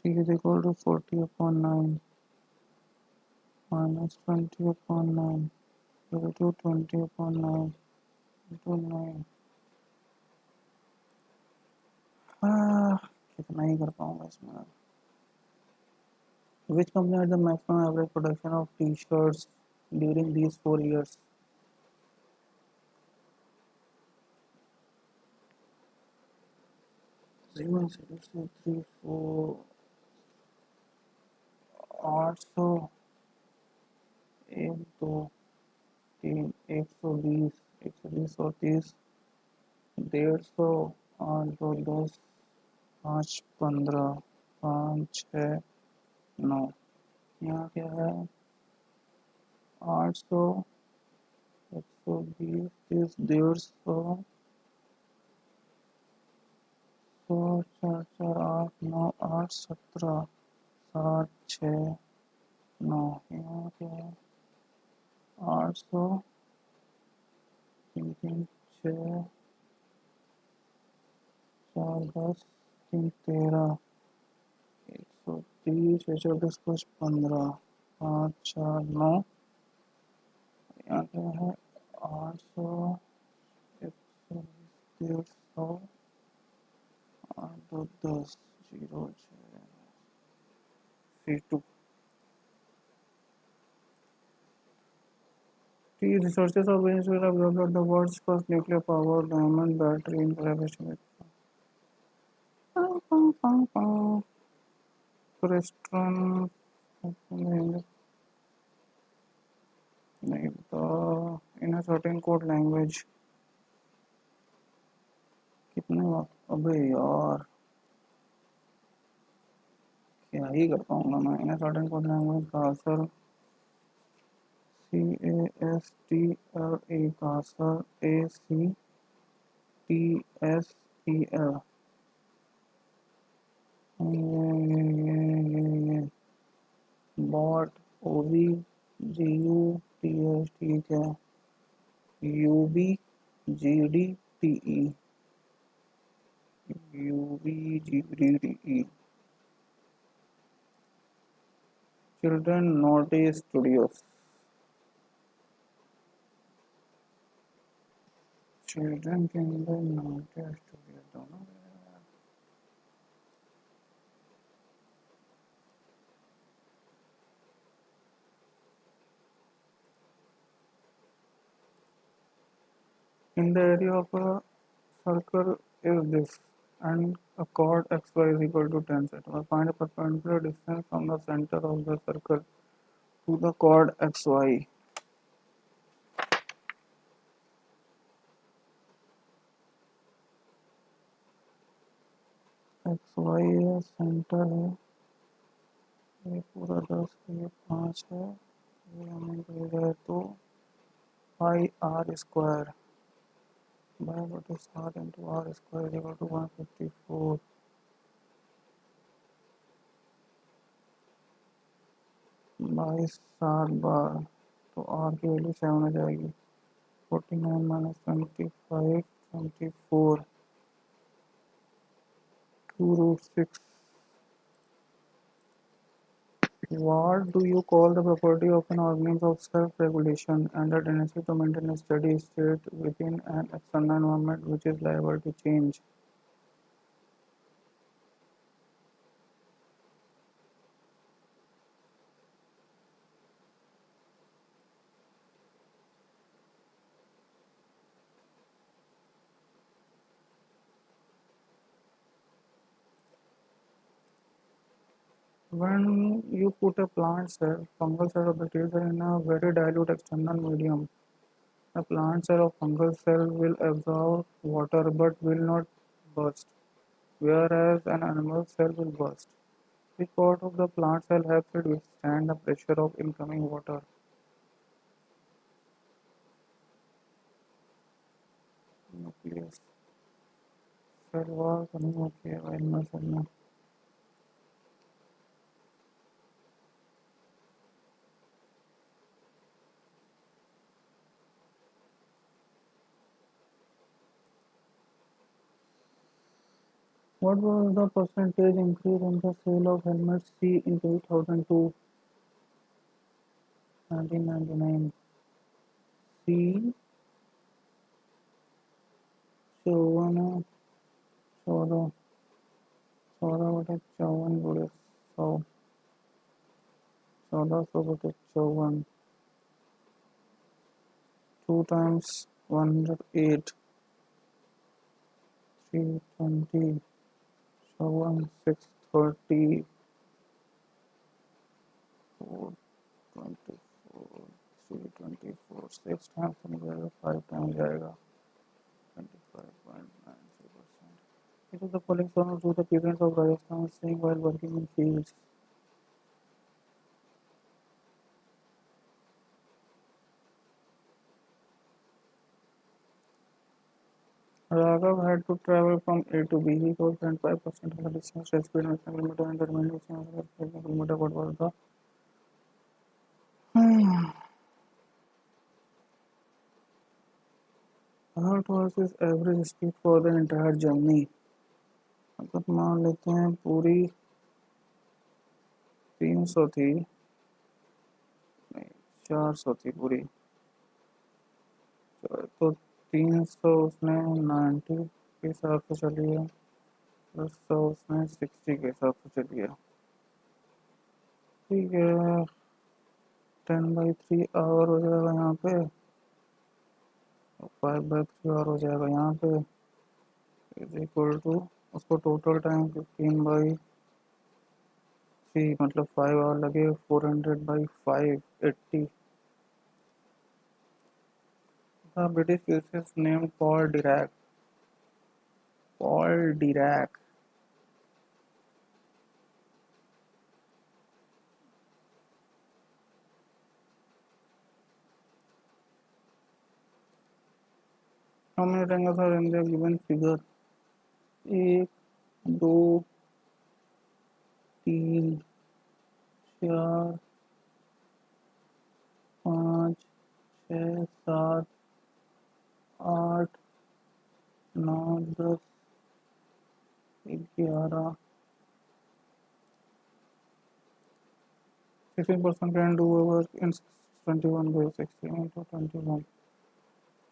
T is equal to 40 upon 9 minus 20 upon 9 equal to 20 upon 9 into 9. कितना ही कर पाऊंगा इसमें. Which company had the maximum average production of T-shirts during these 4 years? 0, 6, 3, 4, 800, 1, 2, 3, 120, 120 और 30, 150, 8, 2, 10, 5, 15, 5, 6, 9. यहाँ क्या है 800, 120, 30, 150, 4, 4, 4, 8, 9, 8, 17, 7, 6, 9. यहाँ क्या है 800, 3, 3, 6, 4, 10, 3, 13, 130, 6, 24, 15, 5, 4, 9. यहाँ क्या है 800, 120, 150, 8, 2, 10, 0, 32. The resources of Venezuela have developed the world's first nuclear powered diamond battery in collaboration with Crestron. नहीं पता. In a certain code language. कितने वक्त. अबे यार क्या ही कर पाऊंगा मैं. In a certain code language castle CASTLA castle ACTSEL. ये बॉट OVGUTS ठीक है. UBGDTE UBGDTE. Children Naughty Studios. Children के अंदर नोटे स्टूडियो दोनों. In the area of a circle is this, and a chord xy is equal to 10 cm. Find a perpendicular distance from the center of the circle to the chord xy. xy है, centre है, ये पूरा 10, ये 5 है, ये हमें दे रहा है तो pi R square by what is r into r square is equal to 154. 22 7 बार तो r की वैल्यू 7 आ जाएगी. 49 minus 25, 24, 2 root 6. What do you call the property of an organism of self-regulation and a tendency to maintain a steady state within an external environment which is liable to change? When you put a plant cell, fungal cell or bacterial cell in a very dilute external medium, the plant cell or fungal cell will absorb water but will not burst, whereas an animal cell will burst. This part of the plant cell helps it withstand the pressure of incoming water. Nucleus. Cell wall नहीं होती है animal cell में. What was the percentage increase in the sale of helmets C in 2002? 1999. C 54 14 14/54 गुणे 100 1400/54 2 times 108 320 630 424 324 6 times नहीं जाएगा 5 times जाएगा 25.93%. It is the following song to the parents of Rajasthan sing while working in fields. Raghav had to travel from A to B. He covered 25% of the distance to speed of kilometer and the remaining distance was kilometer. What was the what was his average speed for the entire journey? अगर मान लेते हैं पूरी 300 थी, नहीं 400 थी पूरी, तो 300 उसने 90 के हिसाब से चली है, प्लस 100 उसने 60 के हिसाब से चली है. ठीक है, 10/3 आवर हो जाएगा यहाँ पे, 5/3 आवर हो जाएगा यहाँ पे, इज इक्वल टू उसको टोटल टाइम 15/3 मतलब 5 आवर लगे, 400/5 80. The British physicist named Paul Dirac. Paul Dirac. How many triangles are in the given figure? 1 2 3 4 5 6 7 8 9 10 11 16% can do work in 21 days. 16 into 21.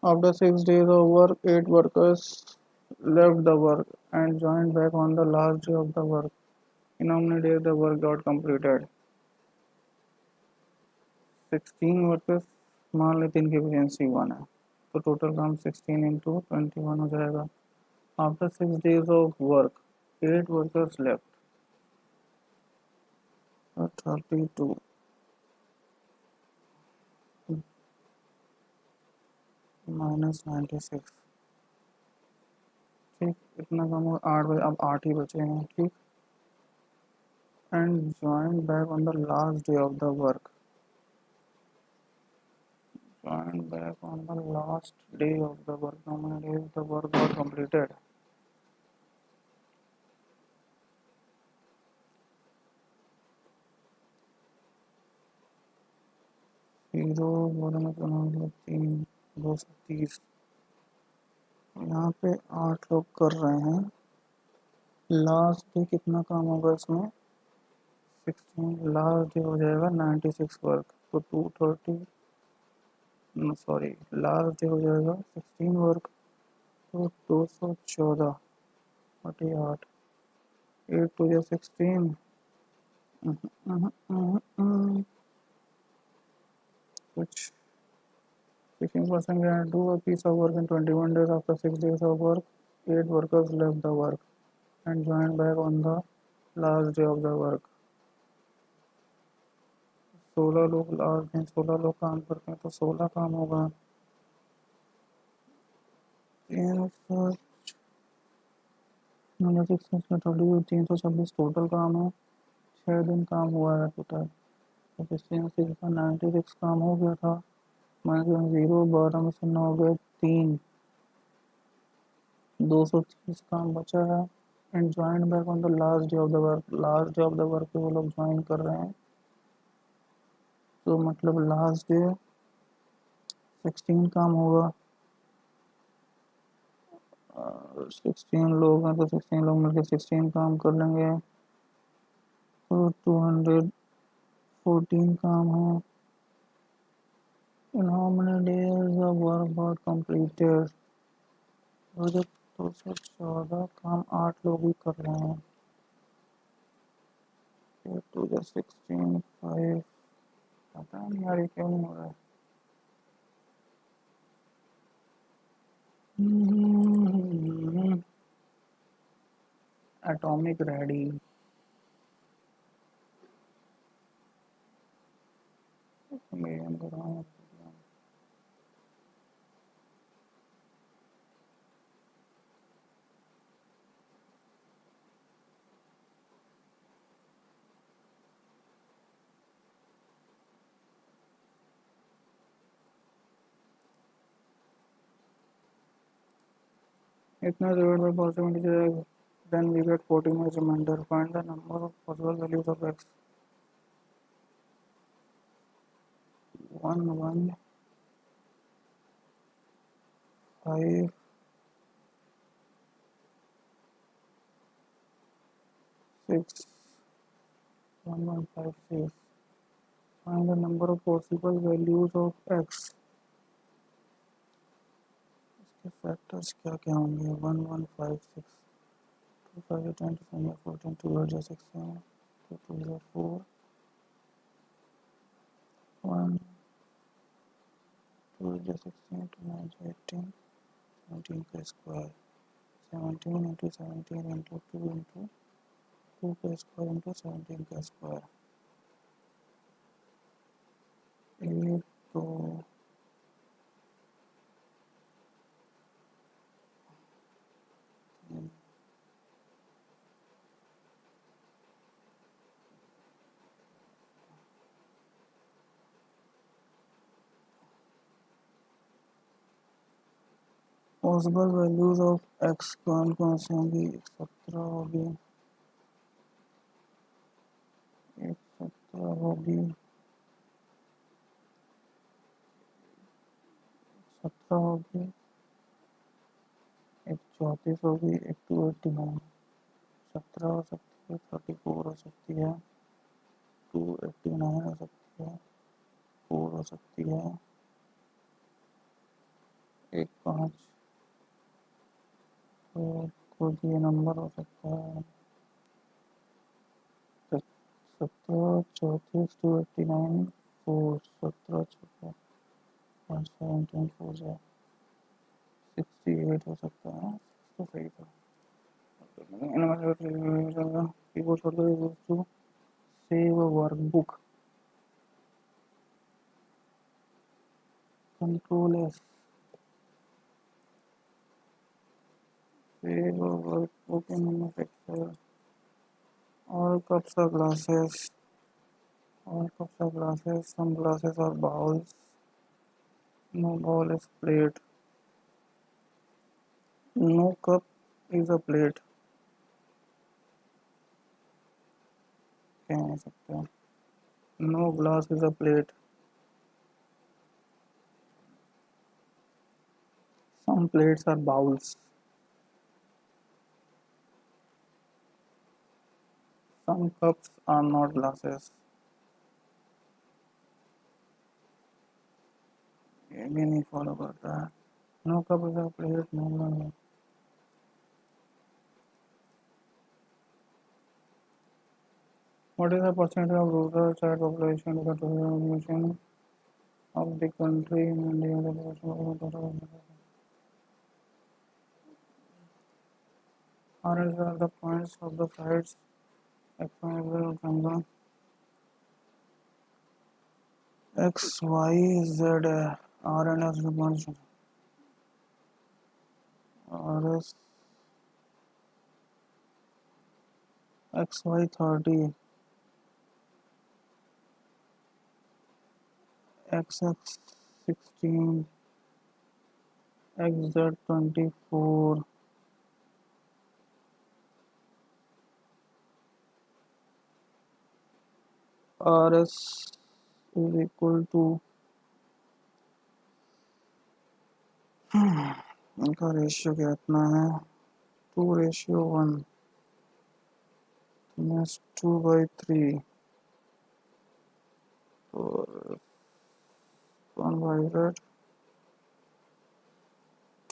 After 6 days of work, 8 workers left the work and joined back on the last day of the work. In how many days the work got completed? 16 workers मान लेते हैं इनकी efficiency 1 है, तो total काम 16 into 21 हो जाएगा. After 6 days of work 8 workers left, 32 minus 96. ठीक, इतना काम हो 8 बजे, अब 8 ही बचे हैं. ठीक, and join back on the last day of the work. Join back on the last day of the work. How many days the work got completed? Zero बोलने मतलब 3 230. यहाँ पे 8 लोग कर रहे हैं. लास्ट डे कितना काम होगा इसमें? 16. लास्ट डे हो जाएगा 96 वर्क, तो 230 सॉरी लास्ट डे हो जाएगा 16 वर्क, तो 214/8. 8 to 16. कुछ 16% can do a piece of work in 21 days. After 6 days of work, 8 workers left the work and joined back on the last day of the work. 16 लोग last हैं, 16 लोग काम करते हैं तो 16 काम होगा। 326 टोटल काम है, 6 दिन काम हुआ है टोटल। तो 96 काम हो गया था, माइनस 0, 12 में से 9 हो गए 3, 230 काम बचा है। And join back on the last day of the work, last day of the work पे वो लोग ज्वाइन कर रहे हैं, तो मतलब लास्ट डे 16 काम होगा। 16 लोग हैं तो 16 लोग मिलकर 16 काम कर लेंगे, तो 214 काम है। In how many days the work got completed? 214 काम 8 लोग ही कर रहे हैं। 16 5, पता नहीं यार ये क्यों नहीं हो रहा है। एटॉमिक रेडी, मीडियम कर रहा हूँ। इतना divided by possibility, then we get 14 as remainder. Find the number of possible values of x. 1 1 5 6 1 1 5 6. Find the number of possible values of x. इसके फैक्टर्स क्या क्या होंगे? 1 1 5 6, 2 5 10 to 14, 2 8 16, 2 2 4, 1 2 16, 2 9 18, 17 का स्क्वायर, 17 into 17 into 2 into 2 का स्क्वायर into 17 का square. एक तो possible values of x कौन कौन से होंगी? 17 होगी, 17 होगी, 17 होगी, एक 34 होगी, एक 289। 17 हो सकती है, 34 हो सकती है, 289 हो सकती है, 4 हो सकती है, एक 5, तो कोई भी नंबर हो सकता है। 17 34 289 4, 17 17 4 जाए 68 हो सकता है, तो सही था। Keyboard shortcut to save a workbook, control S, save a workbook in manufacture. All cups are glasses. All cups are glasses. Some glasses are bowls. No bowl is plate. No cup is a plate. क्या हो सकता है? No glass is a plate. Some plates are bowls. Some cups are not glasses. ये भी नहीं follow करता है। No cup is a plate. No. What is the percentage of rural child population to the total population of the country in India? RS are the points of the sides. Example, X, Y, Z, R and S representation. R S X Y 30, X X 16, X Z 24, R S is equal to इनका ratio कितना है 2:1 means 2/3 और 1/8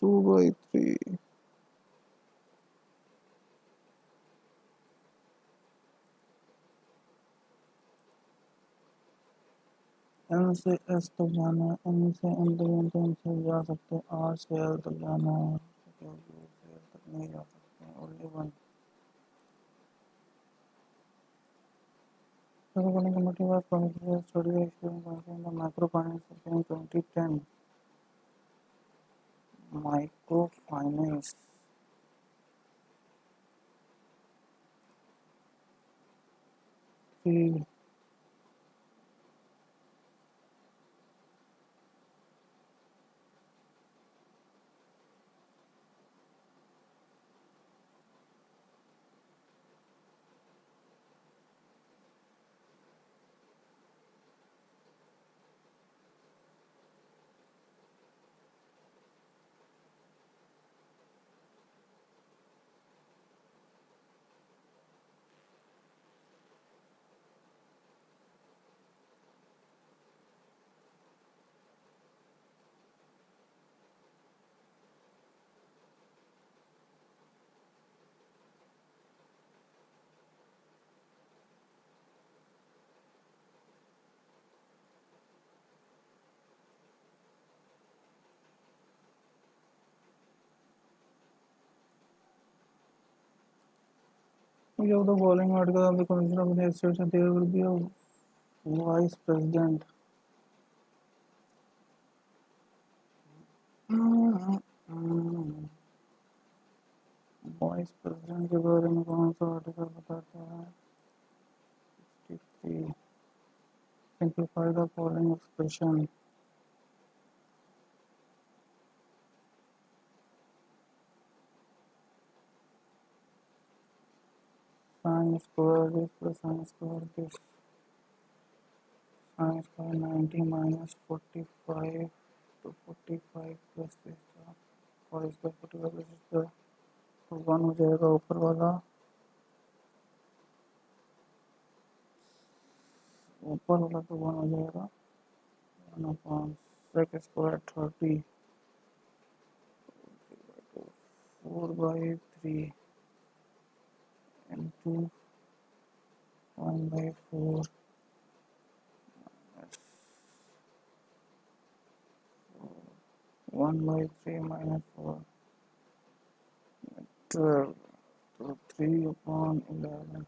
2/3 N से S तक जाना है N से N तक एन से जा सकते आर से एल तक जाना है क्योंकि से एल तक नहीं जा सकते only one According to Motiva Committee study issuing the microfinance in 2010 microfinance की We have the following article of the Commission of the States and there will be a vice president. Vice president के बारे में कौन सा article बताता है 63 simplify the following expression sine square this plus sine square this sine square 90 minus 45 तो 45 plus this और इसका 45 प्लस इसका तो 1 हो जाएगा ऊपर वाला तो 1 हो जाएगा 1 upon sec square 30 4/3 into 1/4 1/3 minus 4 12 so 3/11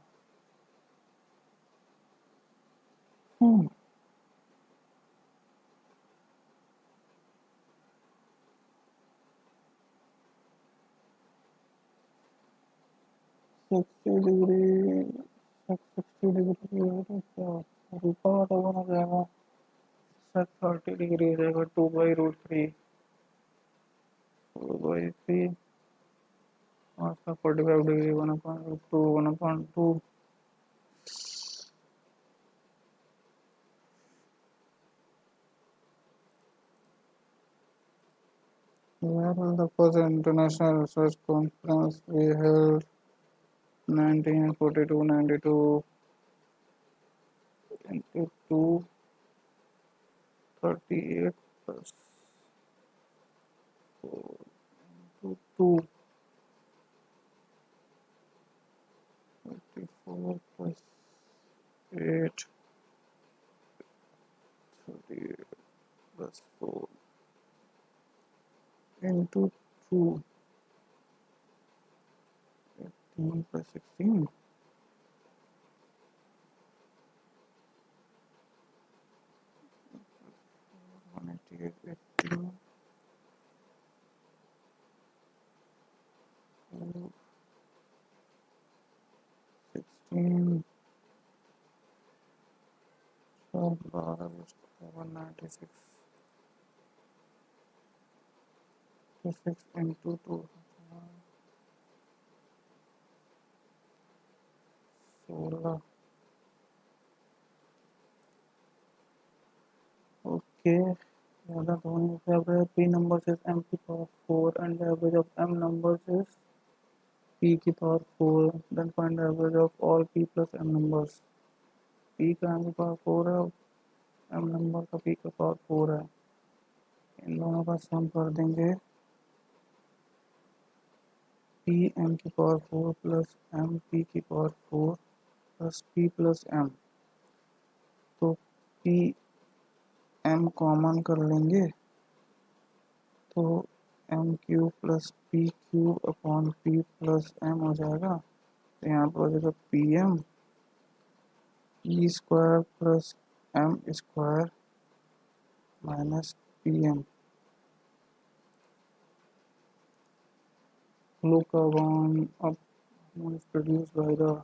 60 degree 60 degree तो क्या ऊपर वाला वन हो जाएगा 30 डिग्री हो जाएगा 2/√3 4/3 और उसका 45 degree 1/2 1/2 Where was the first international research conference we held 1942-92 into 238 plus 4 into 2 34 plus 8 38 plus 4 into 2 18 plus 16 18, 16, 196, 6 into 2, 16. Okay. The other one is the average p numbers is m to the power 4 and the average of m numbers is p to the power 4. Then find the average of all p plus m numbers. p का m की power 4 है, m number का p का power 4 है. इन दोनों का सम कर देंगे. p m की पावर 4 प्लस m p की power 4 plus p plus m. तो p m कॉमन कर लेंगे तो m cube plus p cube upon p plus m हो जाएगा. तो यहाँ पर हो जाएगा p m e square plus m square minus p m. Glucagon up is produced by the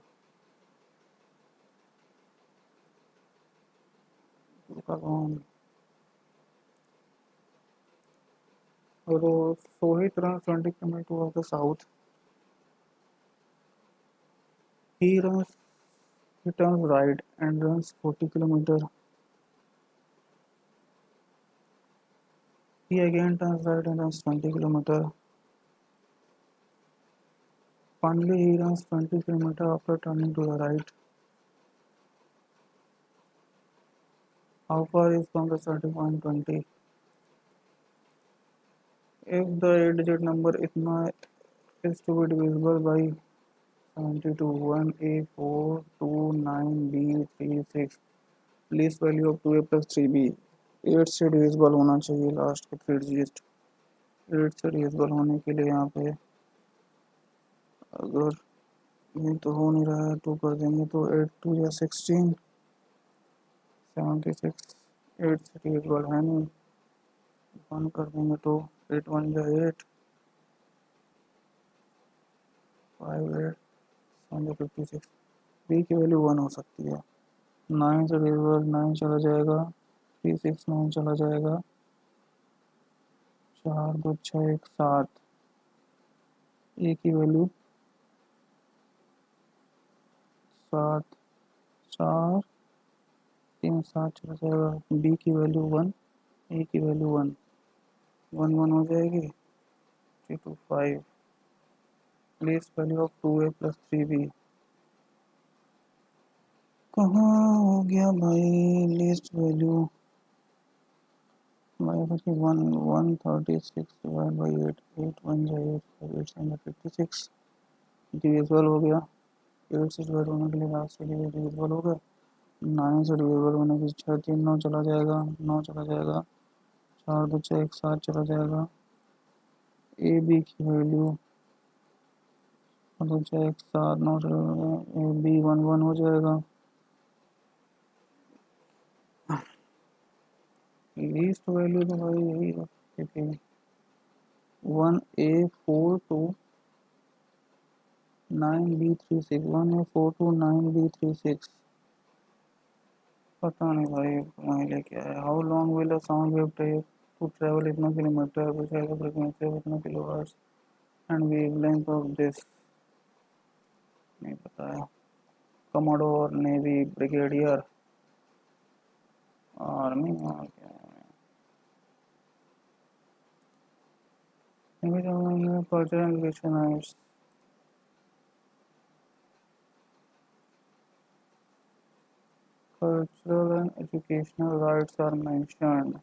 glucagon. So he runs 20 km towards the south. He turns right and runs 40 km. He again turns right and runs 20 km. Finally, he runs 20 km after turning to the right. How far is from the starting point? 20. If the 8-digit number itna is to be divisible by 72, 1A4, 2, 9B, 3, 6, least value of 2A plus 3B. 8 से divisible होना चाहिए last के 3 digit. 8 से divisible होने के लिए यहाँ पे अगर ये तो हो नहीं रहा है 2 कर देंगे तो 8 2 या 16, 76. 8 से डिविजिबल है नहीं, 1 कर देंगे तो 8 1 या 8, 5 8 56. बी की वैल्यू 1 हो सकती है. 9 से डिविजिबल 9 चला जाएगा, 3 6 9 चला जाएगा, 4 2 6 1 7. ए की वैल्यू 7, 4 3 7 चला जाएगा. बी की वैल्यू 1, ए की वैल्यू 1, 1 1 हो जाएगी. 3 2 5. Least value of 2a plus 3b. कहाँ हो गया भाई लीस्ट वैल्यू? भाई 1 136 डिवाइड बाई 8, 8 1 जा 8 8 56 डिविजिबल हो गया. 8 से डिवाइड होने के लिए लास्ट के लिए डिविजिबल हो गया. 9 से डिविजिबल होने की 6 3 9 चला जाएगा, 9 चला जाएगा, 4 2 6 1 7 चला जाएगा. ए बी की वैल्यू 2 6 1 7 9 चला जाएगा. ए बी 1 1 हो जाएगा. लीस्ट वैल्यू तो भाई यही रखी थी 1A4 to 9B36, 1A4 to 9B36. पता नहीं भाई वहीं लेके आया. How long will a sound wave take to travel इतना kilometre which has a frequency of इतना kilohertz and wavelength of this? नहीं पता है. कमोडोर नेवी ब्रिगेडियर आर्मी और क्या है. Culture and education cultural and educational rights are mentioned.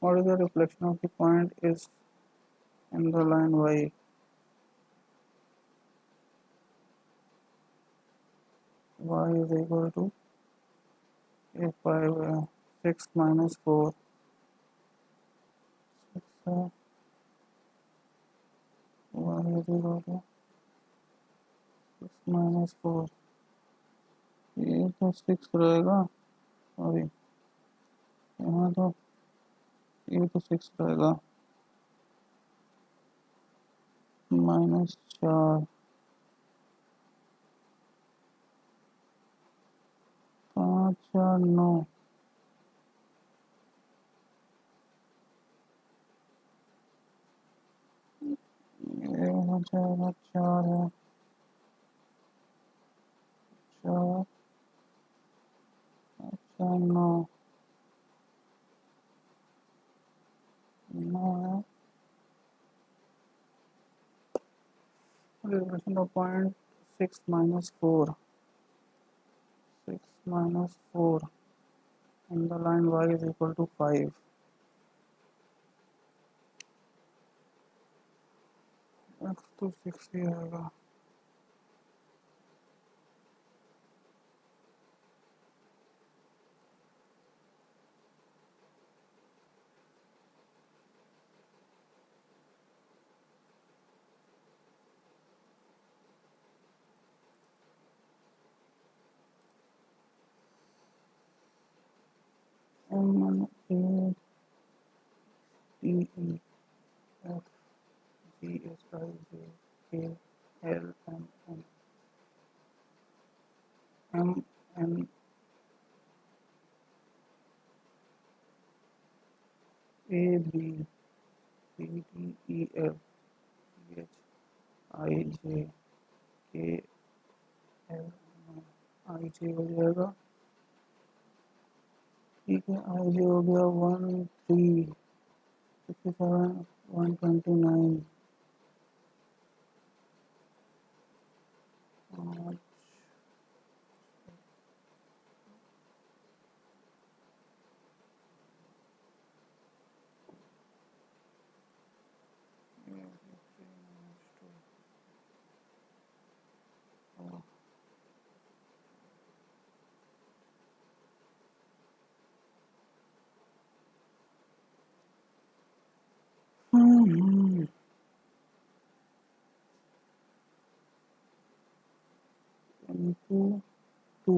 What is the reflection of the point is in the line y? Y is equal to a 6 minus 4, 6, one is equal to 6 - 4, ये तो 6 रहेगा। Sorry, यहाँ तो ये तो 6 रहेगा। -4, 5 4 9, ये हो जाएगा 4 है, 4 4 9, 9 है। Representation of point 6 - 4, 6 - 4, and the line y is equal to 5, x तो 6 ही आएगा। M A T E F G H I J K L M N M N A B C D E F G H I J K L M N। आई जे हो जाएगा, ठीक है। आई जे हो गया 1 3 67 129, और into 2,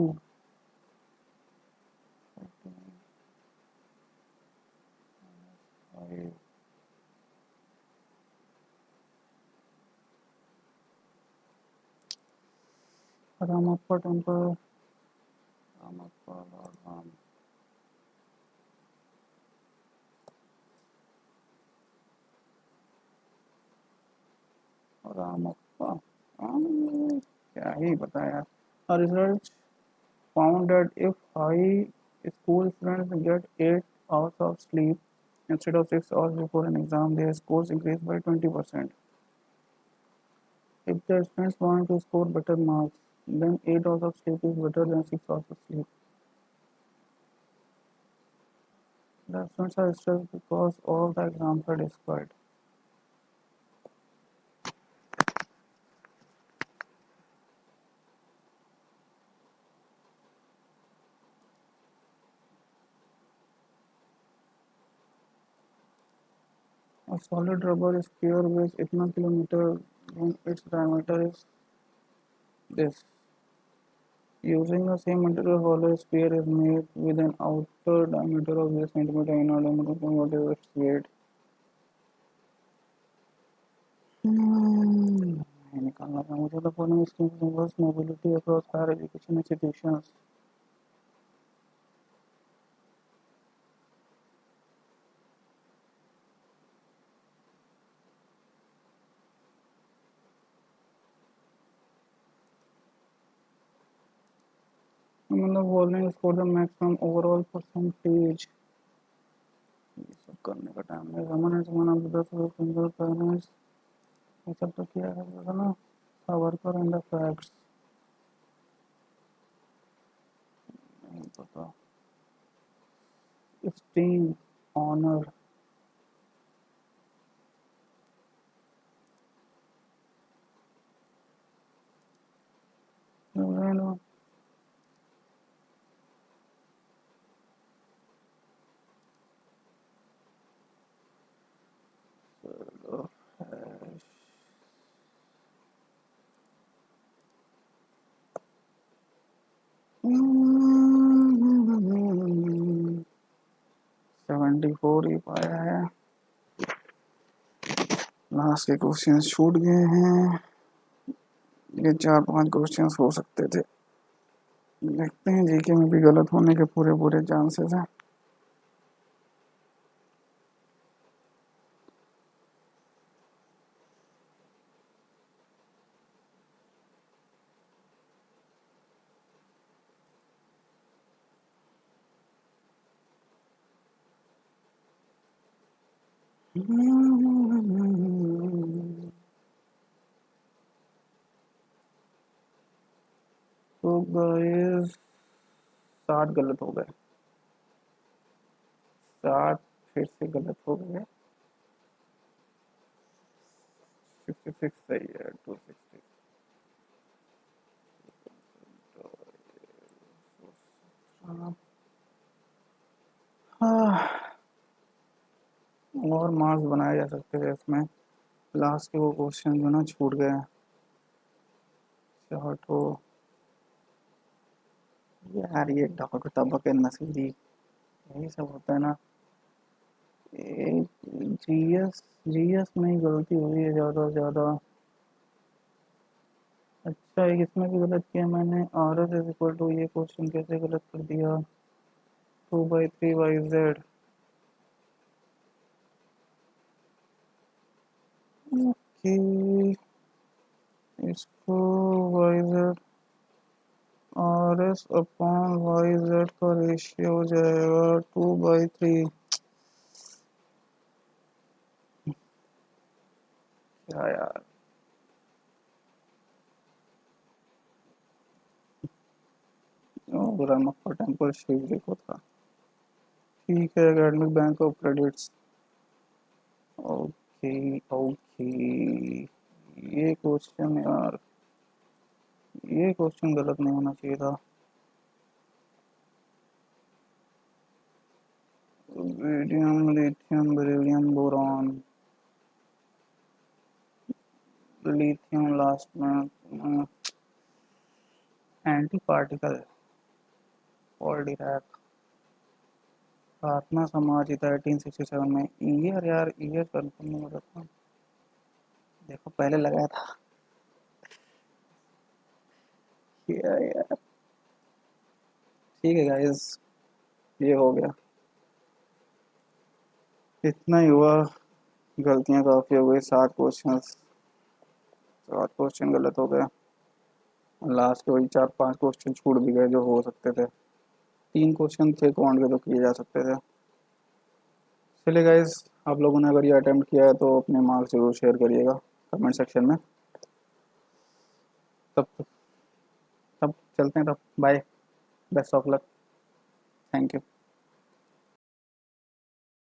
Ramappa temple, Ramappa Lord Ramappa, क्या ही पता यार। Research found that if high school students get 8 hours of sleep instead of 6 hours before an exam, their scores increase by 20%. If the students want to score better marks, then 8 hours of sleep is better than 6 hours of sleep. The students are stressed because all the exams are destroyed. A solid rubber sphere weighs 18 kilometers when its diameter is this. Using the same material, hollow sphere is made with an outer diameter of 0 centimeter and inner diameter of whatever its weight. नहीं निकालना था मुझे। The following schemes involves mobility across higher education institutions. Among the following score the maximum overall percentage। ये सब करने का time नहीं। रमन है जमाना बुद्ध सिंगल पेरेंट्स, ये सब तो किया है ना। सावरकर एंड द फैक्ट्स नहीं पता। स्टीम ऑनर, 24 ही पाया है। लास्ट के क्वेश्चन छूट गए हैं। ये 4-5 क्वेश्चन हो सकते थे। देखते हैं, जीके में भी गलत होने के पूरे पूरे चांसेस हैं। तो गाइस 60 गलत हो गए। 60 फिर से गलत हो गए। 66 सही है। 260। और मार्क्स बनाए जा सकते थे इसमें। लास्ट के वो क्वेश्चन जो ना छूट गए हैं। तो यार ये डॉक्टर तबक नसीरी, यही सब होता है ना। जीएस जीएस में ही गलती हुई है ज़्यादा से ज़्यादा। अच्छा, एक इसमें भी गलत किया मैंने। R S is equal to, ये क्वेश्चन कैसे गलत कर दिया। 2/3 YZ। ओके, इसको YZ RS अपॉन YZ का रेशियो हो जाएगा 2/3। क्या यार, ग्रामर का टेम्पल शेप देखो था। ठीक है, academic bank of credits. Okay okay. ये क्वेश्चन यार, ये क्वेश्चन गलत नहीं होना चाहिए था। Medium lithium beryllium boron. Lithium last में। Antiparticle Paul Dirac. Prarthana Samaj था 1867 में। ईयर यार, ईयर कंफर्म नहीं हो रहा था। देखो पहले लगाया था। यार ठीक है गाइस, ये हो गया। इतना ही हुआ। गलतियां काफ़ी हो गई। 7 क्वेश्चन गलत हो गए। लास्ट के वही 4-5 क्वेश्चन छूट भी गए जो हो सकते थे। 3 क्वेश्चन थे काउंट के, तो किए जा सकते थे। चलिए गाइस, आप लोगों ने अगर ये अटेम्प्ट किया है तो अपने मार्क्स जरूर शेयर करिएगा कमेंट सेक्शन में। तब तब चलते हैं, तब bye. Best of luck. Thank you.